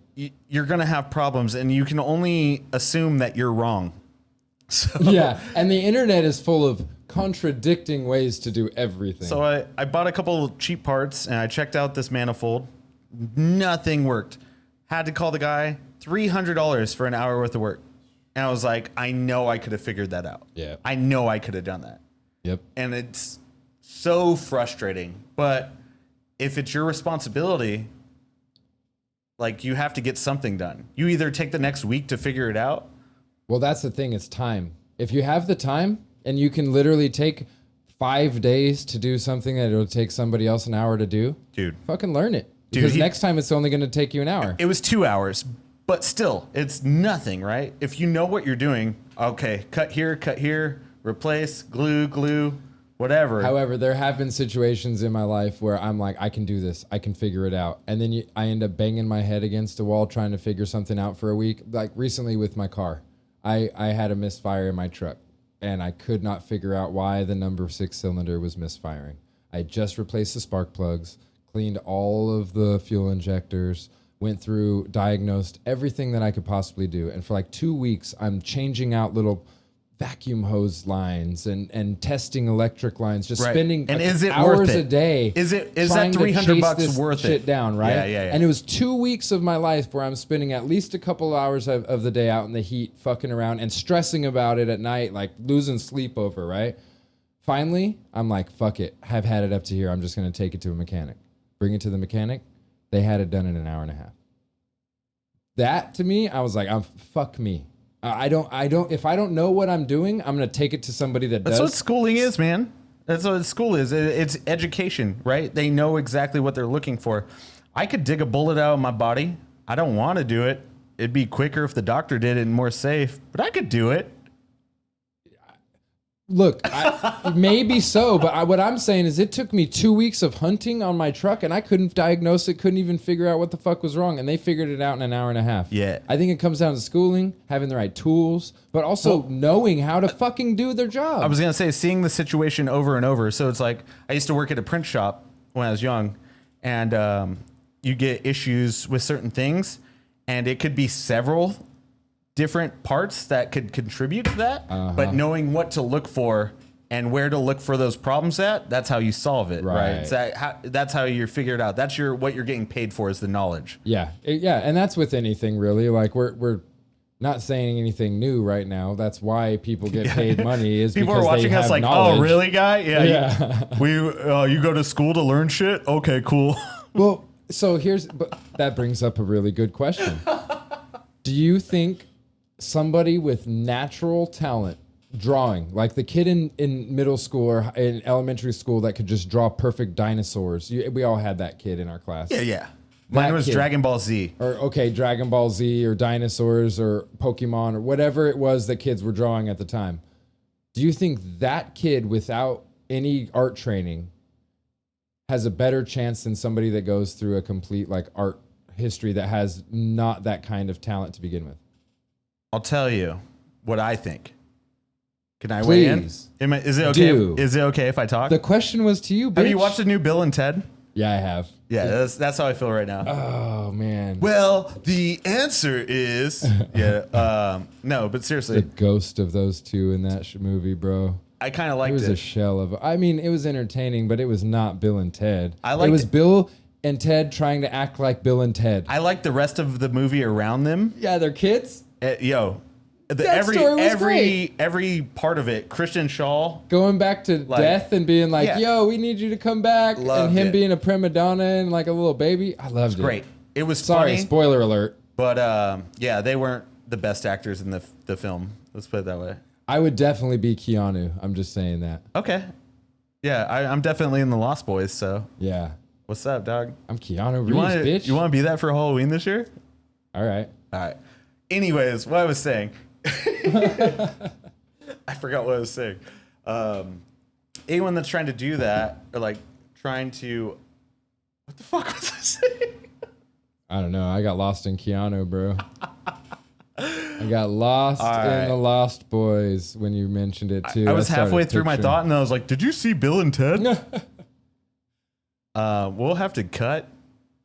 [SPEAKER 1] You're going to have problems, and you can only assume that you're wrong. So,
[SPEAKER 2] Yeah. And the internet is full of contradicting ways to do everything.
[SPEAKER 1] So I bought a couple of cheap parts, and I checked out this manifold. Nothing worked. Had to call the guy. $300 for an hour worth of work. And I was like, I know I could have figured that out.
[SPEAKER 2] Yeah.
[SPEAKER 1] I know I could have done that.
[SPEAKER 2] Yep.
[SPEAKER 1] And it's so frustrating. But if it's your responsibility, like, you have to get something done. You either take the next week to figure it out.
[SPEAKER 2] Well, that's the thing. It's time. If you have the time and you can literally take 5 days to do something that it'll take somebody else an hour to do,
[SPEAKER 1] Dude.
[SPEAKER 2] fucking learn it. Because next time it's only going to take you an hour.
[SPEAKER 1] It was 2 hours, but still, it's nothing, right? If you know what you're doing, okay, cut here, replace, glue, whatever.
[SPEAKER 2] However, there have been situations in my life where I'm like, I can do this. I can figure it out. And then I end up banging my head against a wall trying to figure something out for a week. Like recently with my car, I had a misfire in my truck, and I could not figure out why the number 6 cylinder was misfiring. I just replaced the spark plugs, cleaned all of the fuel injectors, went through, diagnosed everything that I could possibly do. And for like 2 weeks, I'm changing out little vacuum hose lines and testing electric lines, just spending
[SPEAKER 1] And
[SPEAKER 2] like
[SPEAKER 1] is it
[SPEAKER 2] hours
[SPEAKER 1] worth it?
[SPEAKER 2] a day.
[SPEAKER 1] Is that
[SPEAKER 2] trying to
[SPEAKER 1] $300
[SPEAKER 2] chase this
[SPEAKER 1] worth
[SPEAKER 2] shit
[SPEAKER 1] it?
[SPEAKER 2] down, right?
[SPEAKER 1] Yeah.
[SPEAKER 2] And it was 2 weeks of my life where I'm spending at least a couple hours of the day out in the heat, fucking around and stressing about it at night, like losing sleep over, right? Finally, I'm like, fuck it. I've had it up to here. I'm just going to take it to a mechanic. Bring it to the mechanic. They had it done in an hour and a half. That to me, I was like, fuck me. I don't, if I don't know what I'm doing, I'm going to take it to somebody that does.
[SPEAKER 1] That's what schooling is, man. That's what school is. It's education, right? They know exactly what they're looking for. I could dig a bullet out of my body. I don't want to do it. It'd be quicker if the doctor did it and more safe, but I could do it.
[SPEAKER 2] Look, maybe so, but what I'm saying is it took me 2 weeks of hunting on my truck, and I couldn't diagnose it, couldn't even figure out what the fuck was wrong, and they figured it out in an hour and a half.
[SPEAKER 1] Yeah.
[SPEAKER 2] I think it comes down to schooling, having the right tools, but also knowing how to fucking do their job.
[SPEAKER 1] I was going to say, seeing the situation over and over. So it's like, I used to work at a print shop when I was young, and you get issues with certain things, and it could be several different parts that could contribute to that, but knowing what to look for and where to look for those problems at, that's how you solve it, right? That's how you figure it out. That's what you're getting paid for, is the knowledge.
[SPEAKER 2] Yeah, and that's with anything really. Like we're not saying anything new right now. That's why people get paid money. Is
[SPEAKER 1] People
[SPEAKER 2] because
[SPEAKER 1] are watching
[SPEAKER 2] they
[SPEAKER 1] us
[SPEAKER 2] have
[SPEAKER 1] like,
[SPEAKER 2] knowledge.
[SPEAKER 1] oh, really, guy? Yeah.
[SPEAKER 2] Yeah.
[SPEAKER 1] You go to school to learn shit? Okay, cool.
[SPEAKER 2] Well, so but that brings up a really good question. Do you think somebody with natural talent, drawing, like the kid in middle school or in elementary school that could just draw perfect dinosaurs? We all had that kid in our class.
[SPEAKER 1] Yeah. Mine was
[SPEAKER 2] kid.
[SPEAKER 1] Dragon Ball Z.
[SPEAKER 2] Or, Dragon Ball Z or dinosaurs or Pokemon or whatever it was that kids were drawing at the time. Do you think that kid without any art training has a better chance than somebody that goes through a complete like art history that has not that kind of talent to begin with?
[SPEAKER 1] I'll tell you what I think. Can I weigh in? Is it okay?
[SPEAKER 2] Do.
[SPEAKER 1] Is it okay if I talk?
[SPEAKER 2] The question was to you, bitch.
[SPEAKER 1] Have you watched the new Bill and Ted?
[SPEAKER 2] Yeah, I have.
[SPEAKER 1] Yeah, that's how I feel right now.
[SPEAKER 2] Oh man.
[SPEAKER 1] Well, the answer is no, but seriously,
[SPEAKER 2] The ghost of those two in that movie, bro.
[SPEAKER 1] I kind of
[SPEAKER 2] It
[SPEAKER 1] liked
[SPEAKER 2] was
[SPEAKER 1] it.
[SPEAKER 2] a shell of. I mean, it was entertaining, but it was not Bill and Ted.
[SPEAKER 1] I liked
[SPEAKER 2] it was
[SPEAKER 1] it.
[SPEAKER 2] Bill and Ted trying to act like Bill and Ted.
[SPEAKER 1] I liked the rest of the movie around them.
[SPEAKER 2] Yeah, they're kids.
[SPEAKER 1] That
[SPEAKER 2] story was great.
[SPEAKER 1] every part of it. Christian Shaw.
[SPEAKER 2] Going back to death and being like,
[SPEAKER 1] yeah.
[SPEAKER 2] yo, we need you to come back.
[SPEAKER 1] Loved
[SPEAKER 2] and him
[SPEAKER 1] it.
[SPEAKER 2] being a prima donna and like a little baby. I loved it.
[SPEAKER 1] Great. It was
[SPEAKER 2] Sorry,
[SPEAKER 1] funny,
[SPEAKER 2] spoiler alert.
[SPEAKER 1] but yeah, they weren't the best actors in the film. Let's put it that way.
[SPEAKER 2] I would definitely be Keanu. I'm just saying that.
[SPEAKER 1] Okay. Yeah, I'm definitely in the Lost Boys. So
[SPEAKER 2] Yeah.
[SPEAKER 1] what's up, dog?
[SPEAKER 2] I'm Keanu Reeves, bitch.
[SPEAKER 1] You want to be that for Halloween this year?
[SPEAKER 2] All right.
[SPEAKER 1] All right. Anyways, what I was saying. I forgot what I was saying. Anyone that's trying to do that, or like trying to, what the fuck was I saying?
[SPEAKER 2] I don't know. I got lost in Keanu, bro. I got lost
[SPEAKER 1] All
[SPEAKER 2] in
[SPEAKER 1] right.
[SPEAKER 2] the Lost Boys when you mentioned it too.
[SPEAKER 1] I was
[SPEAKER 2] started
[SPEAKER 1] halfway through my
[SPEAKER 2] picturing-
[SPEAKER 1] thought and I was like, did you see Bill and Ted? We'll have to cut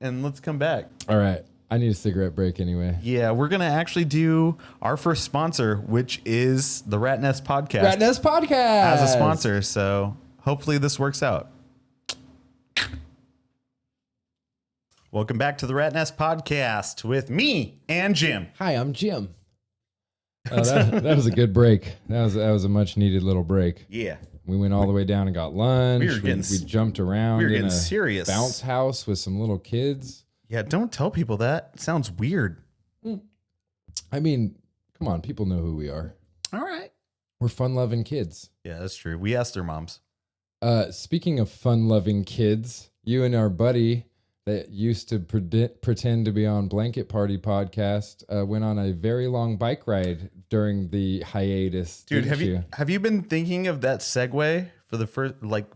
[SPEAKER 1] and let's come back.
[SPEAKER 2] All right. I need a cigarette break anyway.
[SPEAKER 1] Yeah, we're going to actually do our first sponsor, which is the Ratnest podcast.
[SPEAKER 2] Ratnest Podcast
[SPEAKER 1] as a sponsor. So hopefully this works out. Welcome back to the Ratnest podcast with me and Jim.
[SPEAKER 2] Hi, I'm Jim. Oh, that was a good break. That was a much needed little break.
[SPEAKER 1] Yeah.
[SPEAKER 2] We went all the way down and got lunch. We jumped around.
[SPEAKER 1] We were
[SPEAKER 2] in
[SPEAKER 1] getting
[SPEAKER 2] a
[SPEAKER 1] serious.
[SPEAKER 2] Bounce house with some little kids.
[SPEAKER 1] Yeah, don't tell people that. It sounds weird.
[SPEAKER 2] I mean, come on, people know who we are.
[SPEAKER 1] All right.
[SPEAKER 2] We're fun-loving kids.
[SPEAKER 1] Yeah, that's true. We asked their moms.
[SPEAKER 2] Speaking of fun-loving kids, you and our buddy that used to pretend to be on Blanket Party podcast went on a very long bike ride during the hiatus.
[SPEAKER 1] Dude,
[SPEAKER 2] didn't
[SPEAKER 1] have you been thinking of that segue for the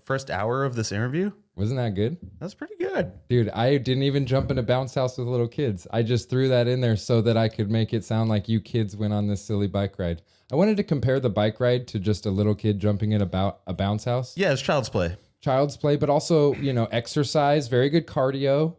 [SPEAKER 1] first hour of this interview?
[SPEAKER 2] Wasn't that good?
[SPEAKER 1] That's pretty good.
[SPEAKER 2] Dude, I didn't even jump in a bounce house with little kids. I just threw that in there so that I could make it sound like you kids went on this silly bike ride. I wanted to compare the bike ride to just a little kid jumping in about a bounce house.
[SPEAKER 1] Yeah, it's child's play.
[SPEAKER 2] Child's play, but also, exercise, very good cardio.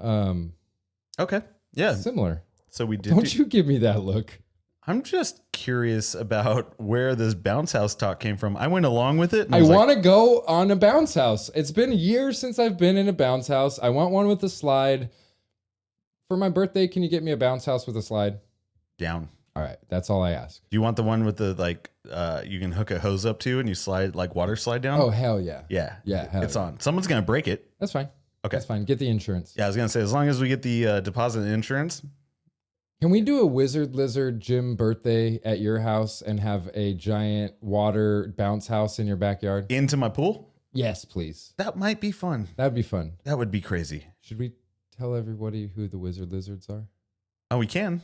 [SPEAKER 1] Okay. Yeah.
[SPEAKER 2] Similar.
[SPEAKER 1] So we did.
[SPEAKER 2] Don't you give me that look.
[SPEAKER 1] I'm just curious about where this bounce house talk came from. I went along with it. And
[SPEAKER 2] I
[SPEAKER 1] was
[SPEAKER 2] want to go on a bounce house. It's been years since I've been in a bounce house. I want one with a slide. For my birthday, can you get me a bounce house with a slide?
[SPEAKER 1] down.
[SPEAKER 2] All right. That's all I ask.
[SPEAKER 1] Do you want the one with the you can hook a hose up to and you slide water slide down?
[SPEAKER 2] Oh, hell yeah.
[SPEAKER 1] yeah.
[SPEAKER 2] Yeah. Hell
[SPEAKER 1] It's
[SPEAKER 2] yeah.
[SPEAKER 1] on. Someone's going to break it.
[SPEAKER 2] That's fine.
[SPEAKER 1] Okay.
[SPEAKER 2] That's fine. Get the insurance.
[SPEAKER 1] Yeah, I was going to say, as long as we get the deposit and insurance.
[SPEAKER 2] Can we do a Wizard Lizard Gym birthday at your house and have a giant water bounce house in your backyard?
[SPEAKER 1] Into my pool?
[SPEAKER 2] Yes, please.
[SPEAKER 1] That might be fun.
[SPEAKER 2] That'd be fun.
[SPEAKER 1] That would be crazy.
[SPEAKER 2] Should we tell everybody who the Wizard Lizards are?
[SPEAKER 1] Oh, we can.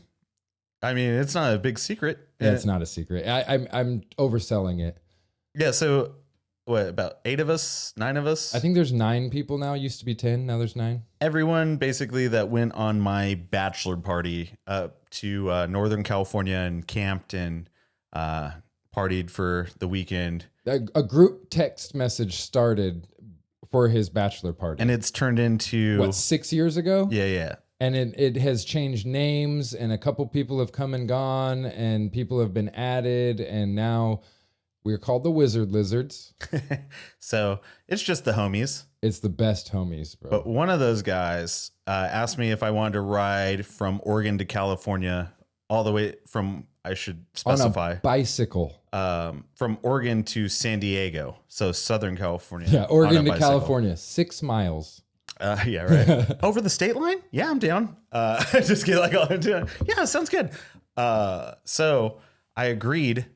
[SPEAKER 1] I mean, it's not a big secret.
[SPEAKER 2] Yeah, it's not a secret. I'm overselling it.
[SPEAKER 1] Yeah, so what, about 8 of us, 9 of us?
[SPEAKER 2] I think there's 9 people now. Used to be 10. Now there's 9.
[SPEAKER 1] Everyone basically that went on my bachelor party to Northern California and camped and partied for the weekend.
[SPEAKER 2] A group text message started for his bachelor party.
[SPEAKER 1] And it's turned into...
[SPEAKER 2] What, 6 years ago?
[SPEAKER 1] Yeah.
[SPEAKER 2] And it has changed names, and a couple people have come and gone, and people have been added, and now we're called the Wizard Lizards.
[SPEAKER 1] So it's just the homies.
[SPEAKER 2] It's the best homies, bro.
[SPEAKER 1] But one of those guys asked me if I wanted to ride from Oregon to California, all the way from, I should specify,
[SPEAKER 2] on a bicycle.
[SPEAKER 1] from Oregon to San Diego. So Southern California.
[SPEAKER 2] Yeah,
[SPEAKER 1] on
[SPEAKER 2] Oregon
[SPEAKER 1] a
[SPEAKER 2] to
[SPEAKER 1] bicycle.
[SPEAKER 2] California, 6 miles.
[SPEAKER 1] Yeah, right. Over the state line? Yeah, I'm down. Just get like all into it. Yeah, sounds good. So I agreed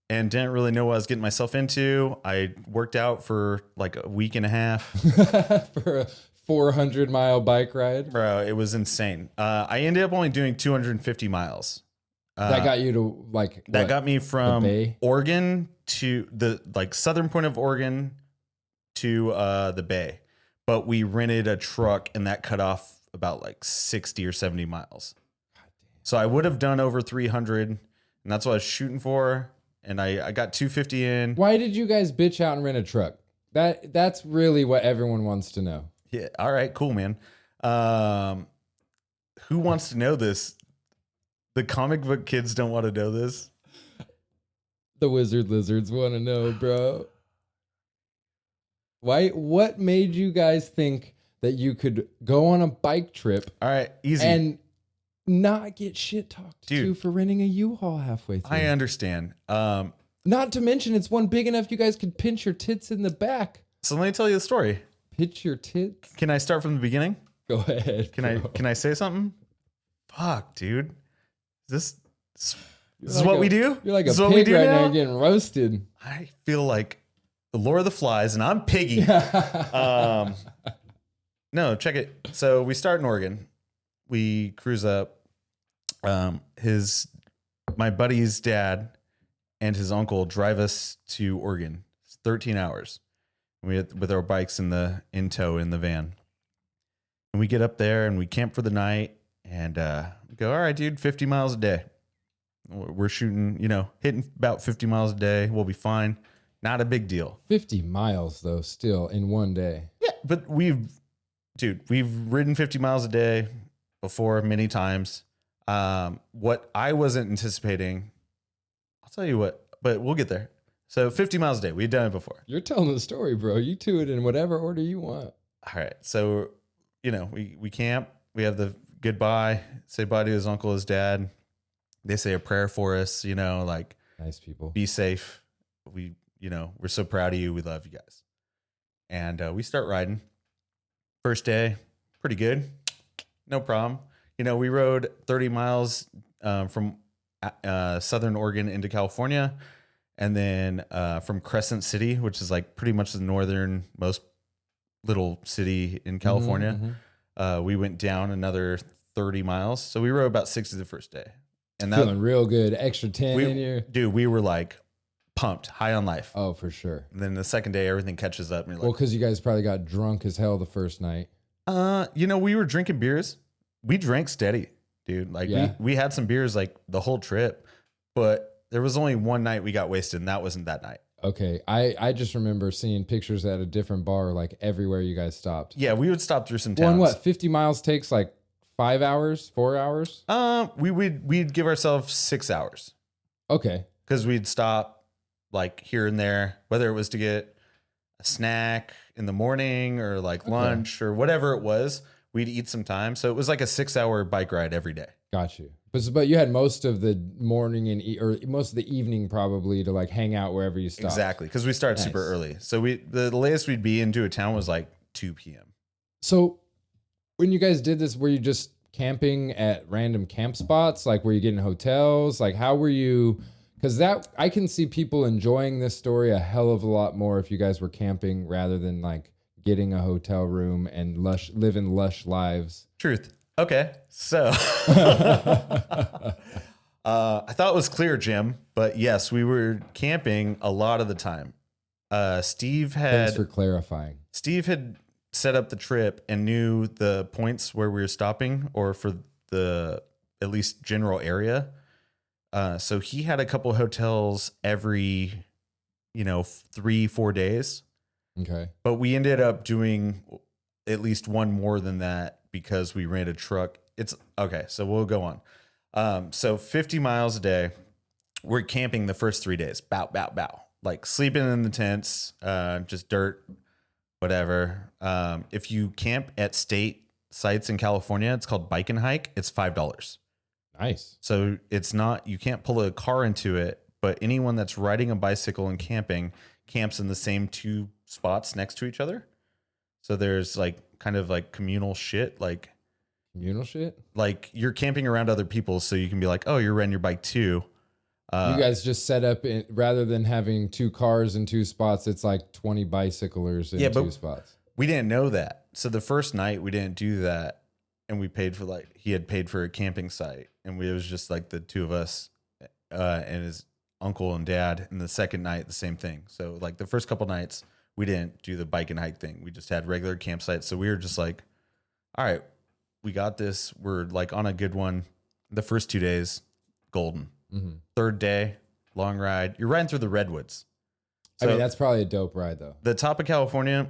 [SPEAKER 1] and didn't really know what I was getting myself into. I worked out for like a week and a half.
[SPEAKER 2] For a 400-mile bike ride.
[SPEAKER 1] Bro, it was insane. I ended up only doing 250 miles.
[SPEAKER 2] That got you to
[SPEAKER 1] That got me from
[SPEAKER 2] Bay?
[SPEAKER 1] Oregon to the southern point of Oregon to the Bay. But we rented a truck and that cut off about 60 or 70 miles. So I would have done over 300 and that's what I was shooting for. And I got 250 in.
[SPEAKER 2] Why did you guys bitch out and rent a truck? That's really what everyone wants to know.
[SPEAKER 1] Yeah. All right, cool, man. Who wants to know this? The comic book kids don't want to know this.
[SPEAKER 2] The Wizard Lizards want to know, bro. Why? What made you guys think that you could go on a bike trip
[SPEAKER 1] All right, easy.
[SPEAKER 2] and not get shit talked to
[SPEAKER 1] Dude.
[SPEAKER 2] for renting a U-Haul halfway through?
[SPEAKER 1] I understand.
[SPEAKER 2] Not to mention, it's one big enough you guys could pinch your tits in the back.
[SPEAKER 1] So let me tell you the story.
[SPEAKER 2] Pinch your tits?
[SPEAKER 1] Can I start from the beginning?
[SPEAKER 2] Go ahead.
[SPEAKER 1] Can I say something? Fuck, dude. This
[SPEAKER 2] You're
[SPEAKER 1] is
[SPEAKER 2] like
[SPEAKER 1] what
[SPEAKER 2] a-
[SPEAKER 1] we do?
[SPEAKER 2] You're like a
[SPEAKER 1] This is what we
[SPEAKER 2] pig
[SPEAKER 1] do
[SPEAKER 2] right now.
[SPEAKER 1] now?
[SPEAKER 2] You're getting roasted.
[SPEAKER 1] I feel like the Lord of the Flies, and I'm Piggy. No, check it. So we start in Oregon. We cruise up. My buddy's dad and his uncle drive us to Oregon. It's 13 hours. With our bikes in tow in the van. And we get up there and we camp for the night and go, all right, dude, 50 miles a day. We're shooting, hitting about 50 miles a day. We'll be fine. Not a big deal.
[SPEAKER 2] 50 miles though, still in one day.
[SPEAKER 1] Yeah, but we've ridden 50 miles a day before many times. What I wasn't anticipating, I'll tell you what, but we'll get there. So 50 miles a day, we've done it before.
[SPEAKER 2] You're telling the story, bro. You do it in whatever order you want.
[SPEAKER 1] All right. So, we camp, we have the goodbye, say bye to his uncle, his dad. They say a prayer for us, like
[SPEAKER 2] nice people.
[SPEAKER 1] Be safe. We're so proud of you. We love you guys. And we start riding. First day, pretty good. No problem. We rode 30 miles from Southern Oregon into California. And then from Crescent City, which is like pretty much the northernmost little city in California, we went down another 30 miles. So we rode about 60 the first day. And
[SPEAKER 2] feeling real good. Extra 10 in you.
[SPEAKER 1] Dude, we were like pumped, high on life.
[SPEAKER 2] Oh, for sure.
[SPEAKER 1] And then the second day, everything catches up. And
[SPEAKER 2] well, because you guys probably got drunk as hell the first night.
[SPEAKER 1] We were drinking beers. We drank steady, dude. Like we had some beers like the whole trip, but there was only one night we got wasted, and that wasn't that night.
[SPEAKER 2] Okay. I just remember seeing pictures at a different bar, like everywhere you guys stopped.
[SPEAKER 1] Yeah, we would stop through some towns.
[SPEAKER 2] Well, 50 miles takes like 5 hours, 4 hours?
[SPEAKER 1] We'd give ourselves 6 hours.
[SPEAKER 2] Okay.
[SPEAKER 1] Because we'd stop like here and there, whether it was to get a snack in the morning or like lunch or whatever it was, we'd eat some time. So it was like a 6 hour bike ride every day.
[SPEAKER 2] Got you. But you had most of the morning or most of the evening probably to like hang out wherever you stopped.
[SPEAKER 1] Exactly. Because we started super early. So the latest we'd be into a town was like 2 p.m.
[SPEAKER 2] So when you guys did this, were you just camping at random camp spots? Like, were you getting hotels? Like, how were you? Because I can see people enjoying this story a hell of a lot more if you guys were camping rather than like getting a hotel room and living lush lives.
[SPEAKER 1] Truth. Okay. So I thought it was clear, Jim, but yes, we were camping a lot of the time.
[SPEAKER 2] Thanks for clarifying.
[SPEAKER 1] Steve had set up the trip and knew the points where we were stopping or for the at least general area. So he had a couple hotels every, 3-4 days.
[SPEAKER 2] Okay.
[SPEAKER 1] But we ended up doing at least one more than that because we ran a truck. It's okay. So we'll go on. So 50 miles a day, we're camping the first 3 days, bow, like sleeping in the tents, just dirt, whatever. If you camp at state sites in California, it's called bike and hike. It's $5.
[SPEAKER 2] Nice.
[SPEAKER 1] So you can't pull a car into it, but anyone that's riding a bicycle and camping camps in the same two spots next to each other. So there's like kind of like communal shit, like you're camping around other people. So you can be like, oh, you're riding your bike too.
[SPEAKER 2] You guys just set up rather than having 2 cars in 2 spots, it's like 20 bicyclers in 2 spots.
[SPEAKER 1] We didn't know that. So the first night we didn't do that. And we paid for he had paid for a camping site. And it was just like the two of us and his uncle and dad. And the second night, the same thing. So like the first couple nights, we didn't do the bike and hike thing. We just had regular campsites. So we were just like, all right, we got this. We're like on a good one. The first 2 days, golden. Mm-hmm. Third day, long ride. You're riding through the redwoods.
[SPEAKER 2] So, I mean, that's probably a dope ride though.
[SPEAKER 1] The top of California,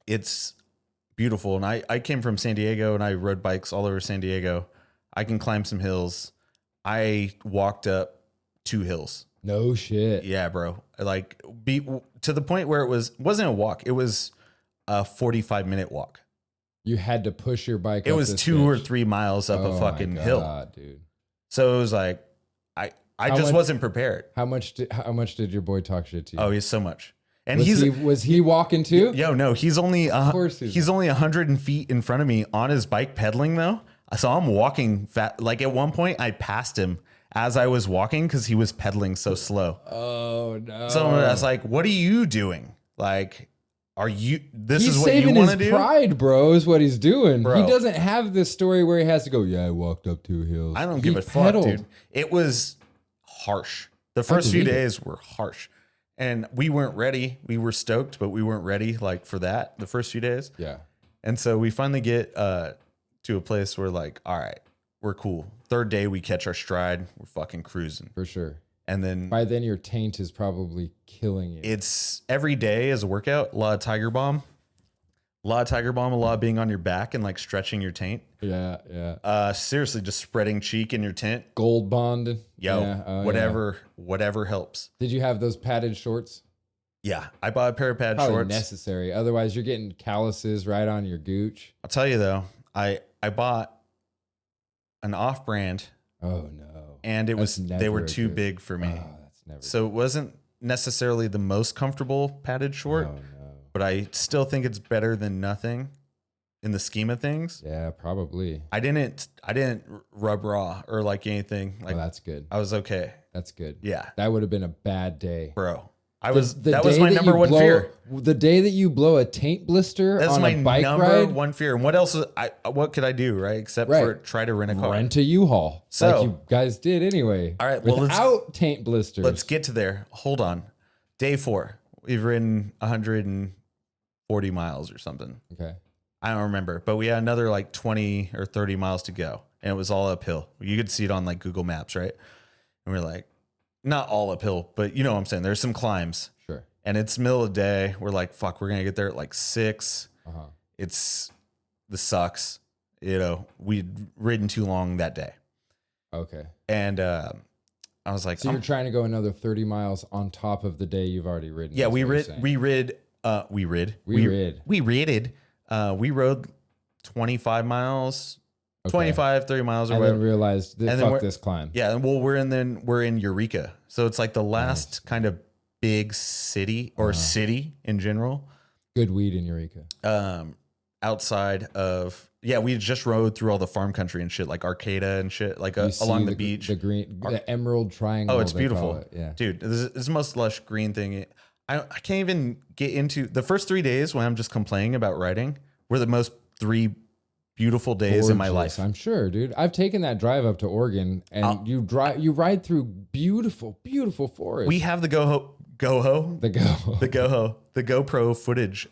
[SPEAKER 1] it's beautiful. And I came from San Diego and I rode bikes all over San Diego. I can climb some hills. I walked up 2 hills.
[SPEAKER 2] No shit.
[SPEAKER 1] Yeah, bro. Like to the point where wasn't a walk. It was a 45-minute walk.
[SPEAKER 2] You had to push your bike.
[SPEAKER 1] It was 2 or 3 miles up a fucking hill,
[SPEAKER 2] dude.
[SPEAKER 1] So it was like, I just wasn't prepared.
[SPEAKER 2] How much did your boy talk shit to you?
[SPEAKER 1] Oh, he's so much. And
[SPEAKER 2] was he walking too?
[SPEAKER 1] Yo, no, he's only 100 feet in front of me on his bike pedaling though. So I'm walking like at one point I passed him as I was walking because he was pedaling so slow.
[SPEAKER 2] Oh no.
[SPEAKER 1] So I was like, what are you doing? Like, this is what you want to do?
[SPEAKER 2] He's saving his pride, bro, is what he's doing.
[SPEAKER 1] Bro.
[SPEAKER 2] He doesn't have this story where he has to go, yeah, I walked up 2 hills.
[SPEAKER 1] I don't give a fuck, dude. It was harsh. The first few days were harsh. And we weren't ready. We were stoked, but we weren't ready like for that the first few days.
[SPEAKER 2] Yeah.
[SPEAKER 1] And so we finally get to a place where like, all right, we're cool. Third day, we catch our stride. We're fucking cruising.
[SPEAKER 2] For sure.
[SPEAKER 1] And then
[SPEAKER 2] By then, your taint is probably killing you.
[SPEAKER 1] it's every day as a workout. A lot of Tiger Balm. A lot of being on your back and like stretching your taint.
[SPEAKER 2] Yeah.
[SPEAKER 1] Seriously, just spreading cheek in your tent.
[SPEAKER 2] Gold bond.
[SPEAKER 1] Yo,
[SPEAKER 2] Yeah.
[SPEAKER 1] whatever helps.
[SPEAKER 2] Did you have those padded shorts?
[SPEAKER 1] Yeah, I bought a pair of pad
[SPEAKER 2] Probably
[SPEAKER 1] shorts.
[SPEAKER 2] necessary. Otherwise, you're getting calluses right on your gooch.
[SPEAKER 1] I'll tell you though, I bought an off-brand,
[SPEAKER 2] Oh no.
[SPEAKER 1] and they
[SPEAKER 2] never
[SPEAKER 1] were
[SPEAKER 2] a
[SPEAKER 1] too
[SPEAKER 2] good-
[SPEAKER 1] big for me.
[SPEAKER 2] Oh, that's never.
[SPEAKER 1] So it wasn't necessarily the most comfortable padded short,
[SPEAKER 2] Oh no.
[SPEAKER 1] but I still think it's better than nothing in the scheme of things.
[SPEAKER 2] Yeah, probably.
[SPEAKER 1] I didn't rub raw or like anything. Like
[SPEAKER 2] Oh, that's good.
[SPEAKER 1] I was okay.
[SPEAKER 2] That's good.
[SPEAKER 1] Yeah,
[SPEAKER 2] That would have been a bad day.
[SPEAKER 1] bro. That was
[SPEAKER 2] The
[SPEAKER 1] my
[SPEAKER 2] day that
[SPEAKER 1] number
[SPEAKER 2] you
[SPEAKER 1] one fear.
[SPEAKER 2] The day that you blow a taint blister
[SPEAKER 1] That's
[SPEAKER 2] on
[SPEAKER 1] my
[SPEAKER 2] a bike
[SPEAKER 1] number
[SPEAKER 2] ride,
[SPEAKER 1] one fear. And what else? What could I do, right? Except
[SPEAKER 2] Right.
[SPEAKER 1] for try to rent a car.
[SPEAKER 2] rent a U-Haul.
[SPEAKER 1] So-
[SPEAKER 2] like you guys did anyway.
[SPEAKER 1] All right, well,
[SPEAKER 2] without taint blisters.
[SPEAKER 1] Let's get to there. Hold on. Day 4. We've ridden 140 miles or something.
[SPEAKER 2] Okay.
[SPEAKER 1] I don't remember, but we had another like 20 or 30 miles to go, and it was all uphill. You could see it on like Google Maps, right? And we're like, not all uphill, but you know what I'm saying. There's some climbs,
[SPEAKER 2] Sure.
[SPEAKER 1] and it's middle of the day. We're like, fuck, we're gonna get there at like 6.
[SPEAKER 2] Uh-huh.
[SPEAKER 1] This sucks. You know, we'd ridden too long that day,
[SPEAKER 2] Okay.
[SPEAKER 1] and I was like,
[SPEAKER 2] So you're trying to go another 30 miles on top of the day you've already ridden.
[SPEAKER 1] yeah,
[SPEAKER 2] is
[SPEAKER 1] we
[SPEAKER 2] what you're
[SPEAKER 1] rid,
[SPEAKER 2] saying.
[SPEAKER 1] we rid, we rid, we ridded. We rode 25 miles,
[SPEAKER 2] Okay.
[SPEAKER 1] 25, 30 miles or
[SPEAKER 2] And
[SPEAKER 1] whatever.
[SPEAKER 2] then realized,
[SPEAKER 1] And then
[SPEAKER 2] fuck
[SPEAKER 1] we're-
[SPEAKER 2] this climb.
[SPEAKER 1] Yeah, and well, we're in Eureka, so it's like the last kind of big city or city in general.
[SPEAKER 2] Good weed in Eureka.
[SPEAKER 1] Outside of we just rode through all the farm country and shit, like Arcata and shit, like
[SPEAKER 2] You see
[SPEAKER 1] along the beach.
[SPEAKER 2] The green, the emerald triangle.
[SPEAKER 1] Oh, it's
[SPEAKER 2] they call
[SPEAKER 1] beautiful,
[SPEAKER 2] it. Yeah.
[SPEAKER 1] dude. This is the most lush green thing. I can't even get into the first 3 days when I'm just complaining about riding. Were the most 3 beautiful days in my
[SPEAKER 2] Gorgeous,
[SPEAKER 1] life.
[SPEAKER 2] I'm sure, dude. I've taken that drive up to Oregon, and you ride through beautiful, beautiful forest.
[SPEAKER 1] We have the GoPro footage.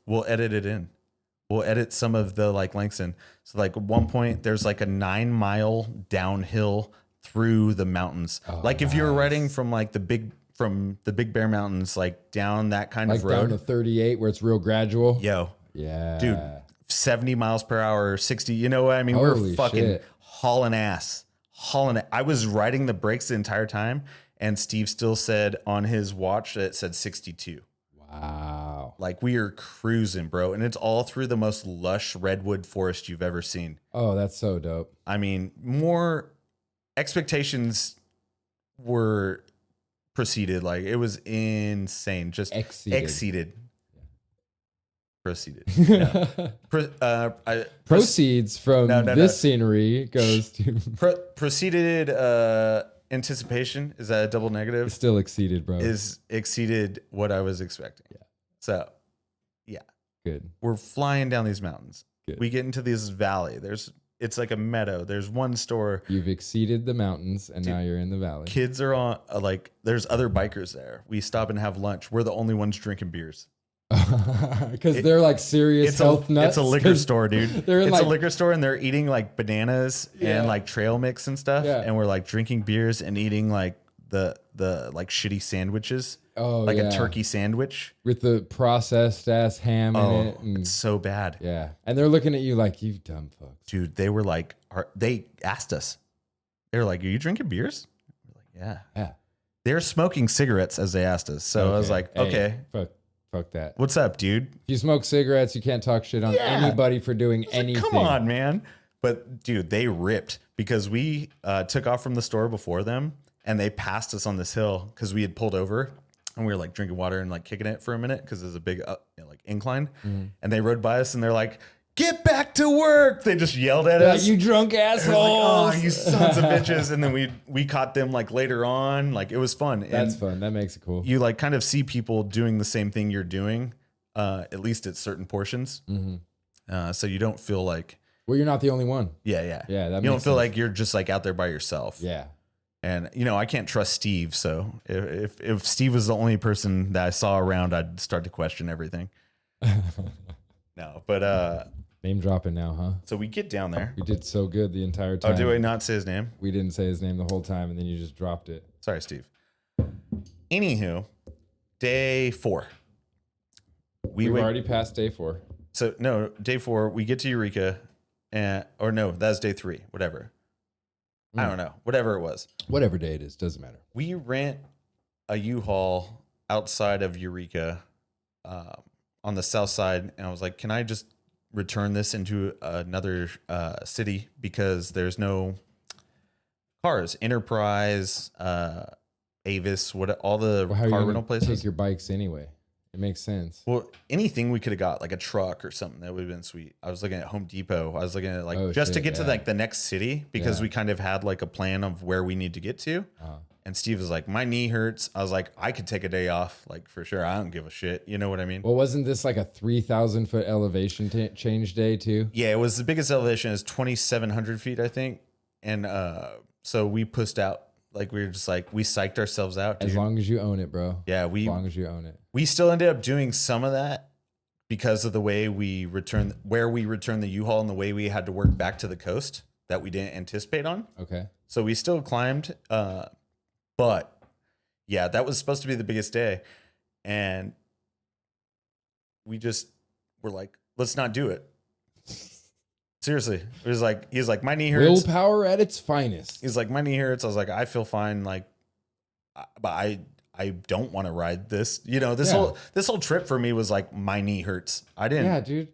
[SPEAKER 1] We'll edit it in. We'll edit some of the like lengths in. So like at one point there's like a 9-mile downhill through the mountains. Like if you were riding from like the Big Bear Mountains, like down that kind
[SPEAKER 2] like
[SPEAKER 1] of road.
[SPEAKER 2] down to 38 where it's real gradual.
[SPEAKER 1] Yo,
[SPEAKER 2] Yeah,
[SPEAKER 1] dude, 70 miles per hour, 60. You know what I mean?
[SPEAKER 2] Holy
[SPEAKER 1] We're fucking
[SPEAKER 2] shit.
[SPEAKER 1] hauling ass. I was riding the brakes the entire time, and Steve still said on his watch that it said 62.
[SPEAKER 2] Wow.
[SPEAKER 1] Like we are cruising, bro. And it's all through the most lush redwood forest you've ever seen.
[SPEAKER 2] Oh, that's so dope.
[SPEAKER 1] I mean, more expectations were preceded. Like it was insane. Just exceeded. Proceeded. Yeah.
[SPEAKER 2] Proceeds from
[SPEAKER 1] No.
[SPEAKER 2] this scenery goes to
[SPEAKER 1] Preceded anticipation. Is that a double negative?
[SPEAKER 2] still exceeded, bro.
[SPEAKER 1] Is exceeded what I was expecting.
[SPEAKER 2] Yeah.
[SPEAKER 1] So, yeah.
[SPEAKER 2] Good.
[SPEAKER 1] We're flying down these mountains.
[SPEAKER 2] Good.
[SPEAKER 1] We get into this valley. It's like a meadow. There's one store.
[SPEAKER 2] You've exceeded the mountains, and now you're in the valley.
[SPEAKER 1] Kids are on there's other bikers there. We stop and have lunch. We're the only ones drinking beers.
[SPEAKER 2] Because they're like serious health nuts.
[SPEAKER 1] It's a liquor store, dude.
[SPEAKER 2] They're in
[SPEAKER 1] it's a
[SPEAKER 2] like-
[SPEAKER 1] liquor store, and they're eating like bananas
[SPEAKER 2] Yeah.
[SPEAKER 1] and like trail mix and stuff.
[SPEAKER 2] Yeah.
[SPEAKER 1] And we're like drinking beers and eating like the like shitty sandwiches.
[SPEAKER 2] Oh,
[SPEAKER 1] like
[SPEAKER 2] yeah.
[SPEAKER 1] a turkey sandwich.
[SPEAKER 2] with the processed ass ham in
[SPEAKER 1] Oh,
[SPEAKER 2] it. And,
[SPEAKER 1] it's so bad.
[SPEAKER 2] yeah. And they're looking at you like, you dumb fucks.
[SPEAKER 1] Dude, they were like, they asked us. They were like, "Are you drinking beers?" We're like, "Yeah."
[SPEAKER 2] Yeah.
[SPEAKER 1] They're smoking cigarettes as they asked us. So I was like,
[SPEAKER 2] Hey,
[SPEAKER 1] "Okay,
[SPEAKER 2] Fuck that.
[SPEAKER 1] what's up, dude?"
[SPEAKER 2] If you smoke cigarettes, you can't talk shit on
[SPEAKER 1] Yeah.
[SPEAKER 2] anybody for doing anything.
[SPEAKER 1] Come on, man. But dude, they ripped because we took off from the store before them, and they passed us on this hill because we had pulled over and we were like drinking water and like kicking it for a minute because there's a big like incline. And they rode by us and they're like, "Get back to work!" They just yelled at
[SPEAKER 2] Yeah,
[SPEAKER 1] us.
[SPEAKER 2] you drunk
[SPEAKER 1] They're like,
[SPEAKER 2] assholes.
[SPEAKER 1] "Oh, you sons of bitches!" And then we caught them like later on. Like it was fun.
[SPEAKER 2] That's
[SPEAKER 1] and
[SPEAKER 2] fun. That makes it cool.
[SPEAKER 1] you like kind of see people doing the same thing you're doing, at least at certain portions. So you don't feel like,
[SPEAKER 2] Well, you're not the only one.
[SPEAKER 1] yeah.
[SPEAKER 2] Yeah, that
[SPEAKER 1] you don't
[SPEAKER 2] makes
[SPEAKER 1] feel
[SPEAKER 2] sense.
[SPEAKER 1] like you're just like out there by yourself.
[SPEAKER 2] Yeah.
[SPEAKER 1] And you know, I can't trust Steve. So if Steve was the only person that I saw around, I'd start to question everything. No, but
[SPEAKER 2] Name dropping now, huh?
[SPEAKER 1] So we get down there.
[SPEAKER 2] We did so good the entire time.
[SPEAKER 1] Oh, do I not say his name?
[SPEAKER 2] We didn't say his name the whole time, and then you just dropped it.
[SPEAKER 1] Sorry, Steve. Anywho, day 4.
[SPEAKER 2] We've already passed day 4.
[SPEAKER 1] So no, day 4, we get to Eureka, or no, that's day 3, whatever. I don't know, whatever it was.
[SPEAKER 2] Whatever day it is, doesn't matter.
[SPEAKER 1] We rent a U-Haul outside of Eureka on the south side, and I was like, can I just return this into another city because there's no cars? Enterprise, Avis, all the car rental places.
[SPEAKER 2] Take your bikes anyway. It makes sense.
[SPEAKER 1] Well, anything we could have got, like a truck or something, that would have been sweet. I was looking at Home Depot. I was looking at to get to like the next city because we kind of had like a plan of where we need to get to. And Steve was like, my knee hurts. I was like, I could take a day off, like for sure. I don't give a shit. You know what I mean?
[SPEAKER 2] Well, wasn't this like a 3,000 foot elevation change day too?
[SPEAKER 1] Yeah, it was the biggest elevation. Is 2,700 feet, I think. And so we pushed out. Like we were just like, we psyched ourselves out. Dude.
[SPEAKER 2] As long as you own it, bro.
[SPEAKER 1] Yeah,
[SPEAKER 2] as long as you own it.
[SPEAKER 1] We still ended up doing some of that because of the way we returned the U-Haul and the way we had to work back to the coast that we didn't anticipate on.
[SPEAKER 2] Okay.
[SPEAKER 1] So we still climbed, but yeah, that was supposed to be the biggest day, and we just were like, let's not do it. Seriously, it was like he's like, my knee hurts.
[SPEAKER 2] Willpower at its finest.
[SPEAKER 1] He's like, my knee hurts. I was like, I feel fine. Like, but I don't want to ride this. You know, this whole trip for me was like, my knee hurts. I didn't.
[SPEAKER 2] Yeah, dude,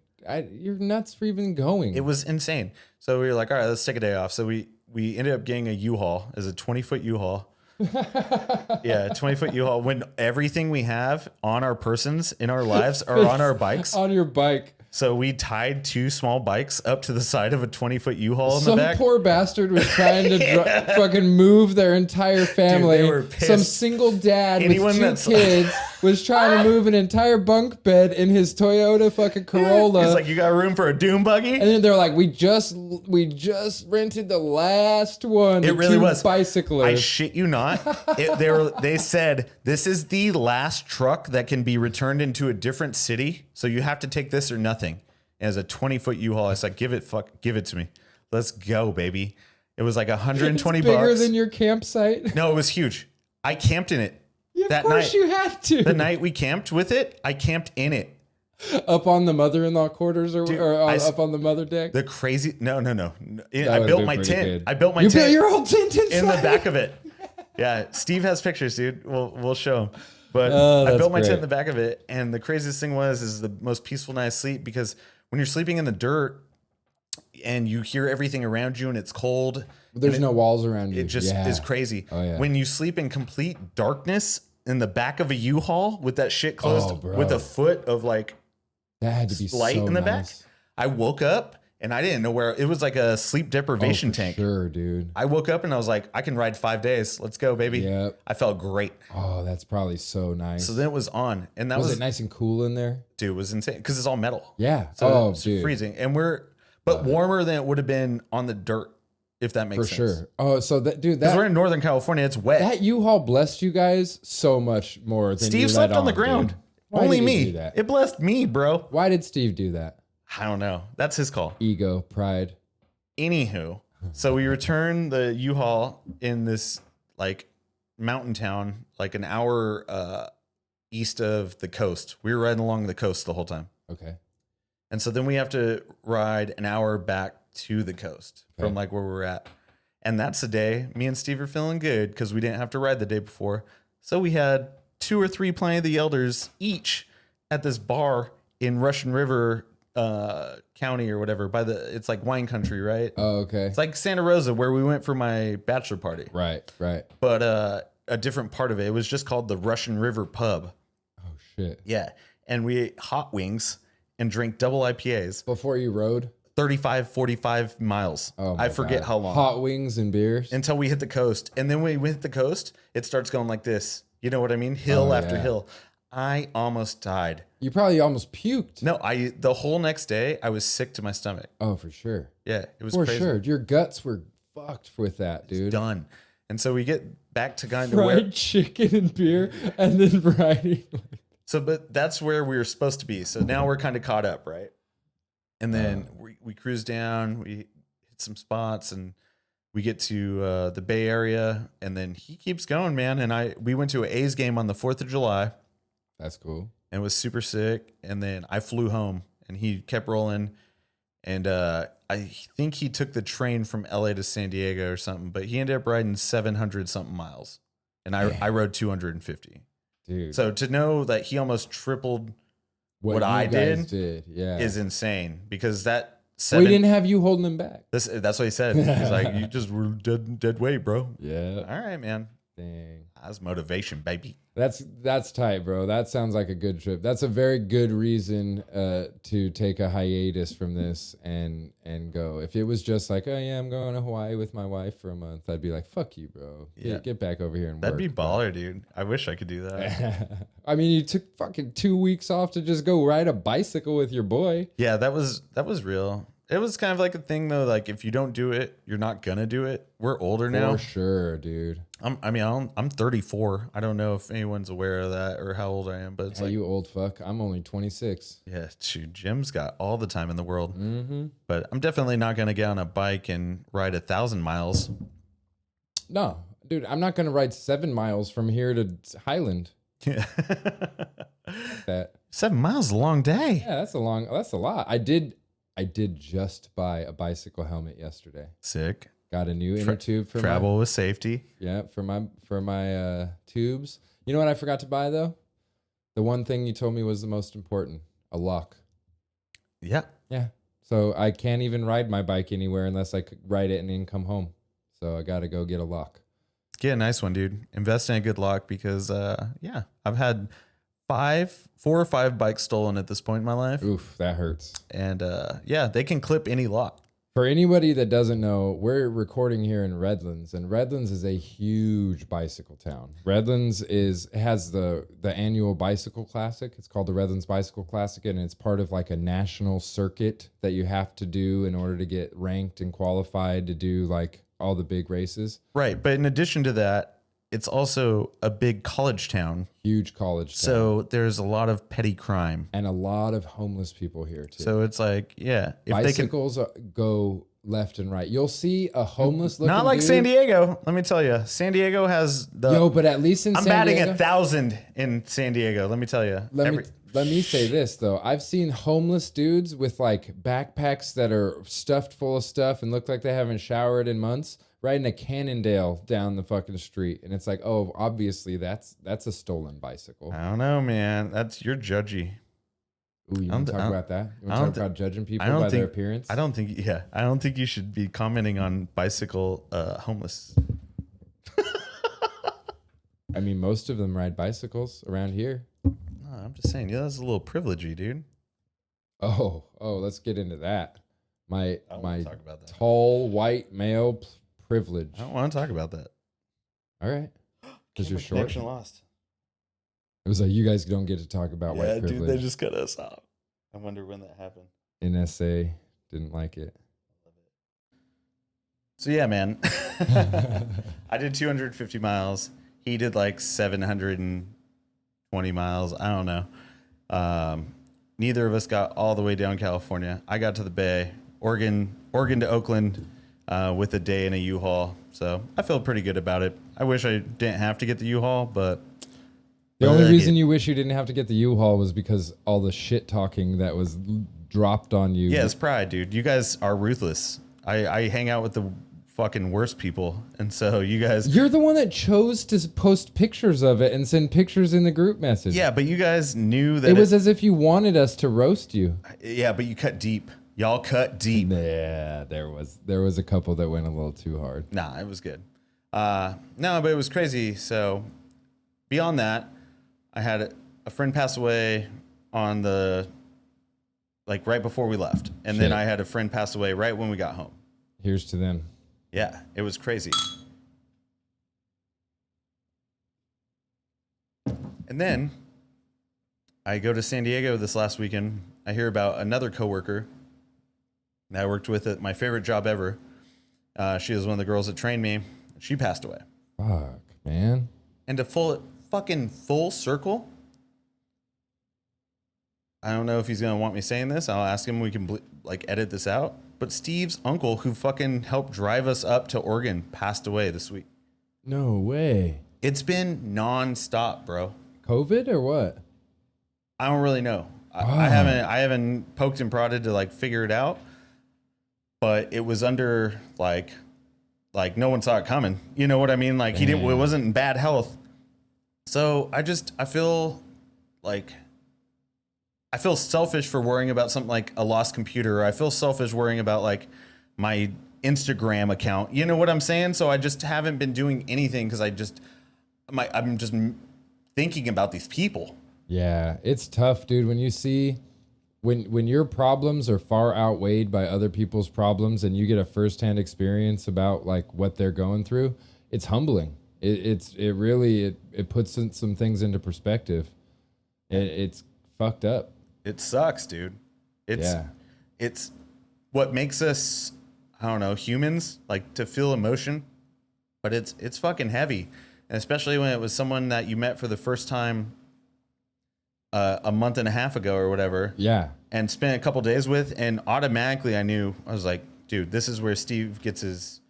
[SPEAKER 2] you're nuts for even going.
[SPEAKER 1] It was insane. So we were like, all right, let's take a day off. So we ended up getting a U-Haul as a 20-foot U-Haul. Yeah, 20-foot U-Haul. When everything we have on our persons in our lives are on our bikes.
[SPEAKER 2] On your bike.
[SPEAKER 1] So we tied 2 small bikes up to the side of a 20-foot U-Haul in the back.
[SPEAKER 2] Some poor bastard was trying to fucking move their entire family.
[SPEAKER 1] Dude, they were pissed.
[SPEAKER 2] Some single dad with 2 kids was trying to move an entire bunk bed in his Toyota fucking Corolla.
[SPEAKER 1] He's like, you got room for a doom buggy?
[SPEAKER 2] And then they're like, we just rented the last one.
[SPEAKER 1] It really was.
[SPEAKER 2] Bicyclers.
[SPEAKER 1] I shit you not. They said, this is the last truck that can be returned into a different city. So you have to take this or nothing. As a 20-foot U-Haul, I was like, give it to me. Let's go, baby. It was like 120
[SPEAKER 2] it's
[SPEAKER 1] bucks.
[SPEAKER 2] Bigger than your campsite.
[SPEAKER 1] No, it was huge. I camped in it.
[SPEAKER 2] Yeah,
[SPEAKER 1] that
[SPEAKER 2] of course
[SPEAKER 1] night.
[SPEAKER 2] You had to.
[SPEAKER 1] The night we camped with it, I camped in it.
[SPEAKER 2] Up on the mother-in-law quarters or up on the mother deck?
[SPEAKER 1] The crazy... No. I built my tent.
[SPEAKER 2] Good.
[SPEAKER 1] I built my
[SPEAKER 2] you
[SPEAKER 1] tent.
[SPEAKER 2] You built your whole tent inside?
[SPEAKER 1] In the back of it. Yeah, Steve has pictures, dude. We'll show him. But I built my tent in the back of it, and the craziest thing is the most peaceful night of sleep, because when you're sleeping in the dirt and you hear everything around you and it's cold,
[SPEAKER 2] there's no walls around you.
[SPEAKER 1] It just is crazy.
[SPEAKER 2] Oh, yeah.
[SPEAKER 1] When you sleep in complete darkness in the back of a U-Haul with that shit closed with a foot of like
[SPEAKER 2] that had to be
[SPEAKER 1] light
[SPEAKER 2] so
[SPEAKER 1] in the
[SPEAKER 2] nice.
[SPEAKER 1] back. I woke up and I didn't know where it was, like a sleep deprivation tank.
[SPEAKER 2] Sure, dude.
[SPEAKER 1] I woke up and I was like, I can ride 5 days. Let's go, baby.
[SPEAKER 2] Yep.
[SPEAKER 1] I felt great.
[SPEAKER 2] Oh, that's probably so nice.
[SPEAKER 1] So then it was on, and that
[SPEAKER 2] was it nice and cool in there?
[SPEAKER 1] Dude, it was insane because it's all metal.
[SPEAKER 2] Yeah.
[SPEAKER 1] So it's freezing, and warmer than it would have been on the dirt, if that makes sense. For sure.
[SPEAKER 2] Oh, so because
[SPEAKER 1] we're in Northern California, it's wet.
[SPEAKER 2] That U-Haul blessed you guys so much more than
[SPEAKER 1] Steve slept on the ground. Only me. It blessed me, bro.
[SPEAKER 2] Why did Steve do that?
[SPEAKER 1] I don't know. That's his call.
[SPEAKER 2] Ego, pride.
[SPEAKER 1] Anywho, so we returned the U-Haul in this like mountain town, like an hour east of the coast. We were riding along the coast the whole time.
[SPEAKER 2] Okay.
[SPEAKER 1] And so then we have to ride an hour back to the coast from like where we were at. And that's the day me and Steve are feeling good because we didn't have to ride the day before. So we had 2 or 3 Pliny of the Elders each at this bar in Russian River County or whatever, it's like wine country, right?
[SPEAKER 2] Oh, okay.
[SPEAKER 1] It's like Santa Rosa where we went for my bachelor party.
[SPEAKER 2] Right.
[SPEAKER 1] But a different part of it was just called the Russian River Pub.
[SPEAKER 2] Oh shit.
[SPEAKER 1] Yeah. And we ate hot wings and drank double IPAs.
[SPEAKER 2] Before you rode?
[SPEAKER 1] 35, 45 miles.
[SPEAKER 2] Oh
[SPEAKER 1] I forget how long.
[SPEAKER 2] Hot wings and beers?
[SPEAKER 1] Until we hit the coast. And then when we hit the coast, it starts going like this. You know what I mean? Hill after hill. I almost died.
[SPEAKER 2] You probably almost puked.
[SPEAKER 1] No, the whole next day I was sick to my stomach.
[SPEAKER 2] Oh, for sure.
[SPEAKER 1] Yeah, it was
[SPEAKER 2] for
[SPEAKER 1] crazy.
[SPEAKER 2] sure. Your guts were fucked with that, dude.
[SPEAKER 1] It's done. And so we get back to kind of
[SPEAKER 2] fried chicken and beer, and then riding.
[SPEAKER 1] So, but that's where we were supposed to be. So now we're kind of caught up, right? And then we cruise down, we hit some spots, and we get to the Bay Area, and then he keeps going, man. And we went to an A's game on the 4th of July.
[SPEAKER 2] That's cool.
[SPEAKER 1] And was super sick. And then I flew home, and he kept rolling. And I think he took the train from LA to San Diego or something, but he ended up riding 700 something miles. And I rode 250.
[SPEAKER 2] Dude.
[SPEAKER 1] So to know that he almost tripled what
[SPEAKER 2] you
[SPEAKER 1] I
[SPEAKER 2] guys
[SPEAKER 1] did
[SPEAKER 2] yeah.
[SPEAKER 1] is insane, because that
[SPEAKER 2] we didn't have you holding him back.
[SPEAKER 1] that's what he said. He's like, you just were dead weight, bro.
[SPEAKER 2] Yeah.
[SPEAKER 1] All right, man.
[SPEAKER 2] Dang.
[SPEAKER 1] That's motivation, baby.
[SPEAKER 2] That's tight, bro. That sounds like a good trip. That's a very good reason to take a hiatus from this and go. If it was just like, oh yeah, I'm going to Hawaii with my wife for a month, I'd be like, fuck you, bro.
[SPEAKER 1] Yeah.
[SPEAKER 2] Get back over here and
[SPEAKER 1] That'd
[SPEAKER 2] work.
[SPEAKER 1] be baller, dude. I wish I could do that.
[SPEAKER 2] I mean, you took fucking 2 weeks off to just go ride a bicycle with your boy.
[SPEAKER 1] Yeah, that was real. It was kind of like a thing though. Like if you don't do it, you're not gonna do it. We're older now.
[SPEAKER 2] For sure, dude.
[SPEAKER 1] I'm 34. I don't know if anyone's aware of that or how old I am, but it's
[SPEAKER 2] Hey,
[SPEAKER 1] like,
[SPEAKER 2] you old fuck. I'm only 26.
[SPEAKER 1] yeah, shoot, Jim's got all the time in the world.
[SPEAKER 2] Mm-hmm.
[SPEAKER 1] But I'm definitely not gonna get on a bike and ride 1,000 miles.
[SPEAKER 2] No, dude, I'm not gonna ride 7 miles from here to Highland.
[SPEAKER 1] Yeah.
[SPEAKER 2] That
[SPEAKER 1] 7 miles is a long day.
[SPEAKER 2] yeah, that's a lot. I did just buy a bicycle helmet yesterday.
[SPEAKER 1] Sick.
[SPEAKER 2] Got a new inner tube for
[SPEAKER 1] Travel with safety.
[SPEAKER 2] for my tubes. You know what I forgot to buy though? The one thing you told me was the most important, a lock.
[SPEAKER 1] Yeah.
[SPEAKER 2] Yeah. So I can't even ride my bike anywhere unless I could ride it and then come home. So I got to go get a lock.
[SPEAKER 1] Get a nice one, dude. Invest in a good lock because, I've had 4 or 5 bikes stolen at this point in my life.
[SPEAKER 2] Oof, that hurts.
[SPEAKER 1] And, they can clip any lock.
[SPEAKER 2] For anybody that doesn't know, we're recording here in Redlands, and Redlands is a huge bicycle town. Redlands has the annual bicycle classic. It's called the Redlands Bicycle Classic, and it's part of like a national circuit that you have to do in order to get ranked and qualified to do like all the big races.
[SPEAKER 1] Right. But in addition to that, it's also a big college town.
[SPEAKER 2] Huge college town.
[SPEAKER 1] So there's a lot of petty crime.
[SPEAKER 2] And a lot of homeless people here too.
[SPEAKER 1] So it's like, yeah. If
[SPEAKER 2] Bicycles go left and right. You'll see a homeless looking
[SPEAKER 1] not like
[SPEAKER 2] dude.
[SPEAKER 1] San Diego. Let me tell you, San Diego has the.
[SPEAKER 2] Yo, but at least in
[SPEAKER 1] I'm
[SPEAKER 2] San
[SPEAKER 1] batting
[SPEAKER 2] Diego,
[SPEAKER 1] 1,000 in San Diego. Let me tell you.
[SPEAKER 2] Let me say this though. I've seen homeless dudes with like backpacks that are stuffed full of stuff and look like they haven't showered in months, riding a Cannondale down the fucking street. And it's like, oh, obviously that's a stolen bicycle.
[SPEAKER 1] I don't know, man. You're judgy.
[SPEAKER 2] Ooh, you want to talk about that? You want to talk about judging people by their appearance?
[SPEAKER 1] I don't think you should be commenting on bicycle homeless.
[SPEAKER 2] I mean, most of them ride bicycles around here.
[SPEAKER 1] No, I'm just saying, that's a little privilegey, dude.
[SPEAKER 2] Oh, let's get into that. My
[SPEAKER 1] talk about that.
[SPEAKER 2] tall white male privilege.
[SPEAKER 1] I don't want to talk about that.
[SPEAKER 2] All right. Because you're short.
[SPEAKER 1] Connection lost.
[SPEAKER 2] It was like, you guys don't get to talk about white privilege.
[SPEAKER 1] Dude, they just cut us off. I wonder when that happened.
[SPEAKER 2] NSA didn't like it.
[SPEAKER 1] So yeah, man. I did 250 miles. He did like 720 miles. I don't know. Neither of us got all the way down California. I got to the Bay, Oregon to Oakland, with a day in a U-Haul. So I feel pretty good about it. I wish I didn't have to get the U-Haul, but
[SPEAKER 2] the only reason you wish you didn't have to get the U-Haul was because all the shit talking that was dropped on you.
[SPEAKER 1] Yeah, it's pride, dude. You guys are ruthless. I hang out with the fucking worst people, and so you guys.
[SPEAKER 2] You're the one that chose to post pictures of it and send pictures in the group message.
[SPEAKER 1] Yeah, but you guys knew that
[SPEAKER 2] it was as if you wanted us to roast you.
[SPEAKER 1] Yeah, but you cut deep. Y'all cut deep.
[SPEAKER 2] Yeah, there was a couple that went a little too hard.
[SPEAKER 1] Nah, it was good. No, but it was crazy. So beyond that, I had a friend pass away on right before we left. And then I had a friend pass away right when we got home.
[SPEAKER 2] Here's to them.
[SPEAKER 1] Yeah, it was crazy. And then I go to San Diego this last weekend. I hear about another coworker that I worked with at my favorite job ever. She was one of the girls that trained me. She passed away.
[SPEAKER 2] Fuck, man.
[SPEAKER 1] And to full circle, I don't know if he's gonna want me saying this. I'll ask him. We can like edit this out. But Steve's uncle, who fucking helped drive us up to Oregon, passed away this week.
[SPEAKER 2] No way.
[SPEAKER 1] It's been nonstop, bro.
[SPEAKER 2] COVID or what?
[SPEAKER 1] I don't really know. I haven't poked and prodded to like figure it out. But it was under like no one saw it coming. You know what I mean? Like it wasn't in bad health. So I feel selfish for worrying about something like a lost computer. Or I feel selfish worrying about like my Instagram account. You know what I'm saying? So I just haven't been doing anything because I'm just thinking about these people.
[SPEAKER 2] Yeah, it's tough, dude. When you see when your problems are far outweighed by other people's problems and you get a firsthand experience about like what they're going through, it's humbling. It really puts some things into perspective. It's fucked up.
[SPEAKER 1] It sucks, dude. It's what makes us, I don't know, humans, like to feel emotion, but it's fucking heavy. And especially when it was someone that you met for the first time a month and a half ago or whatever.
[SPEAKER 2] Yeah.
[SPEAKER 1] And spent a couple days with, and automatically I was like, dude, this is where Steve gets his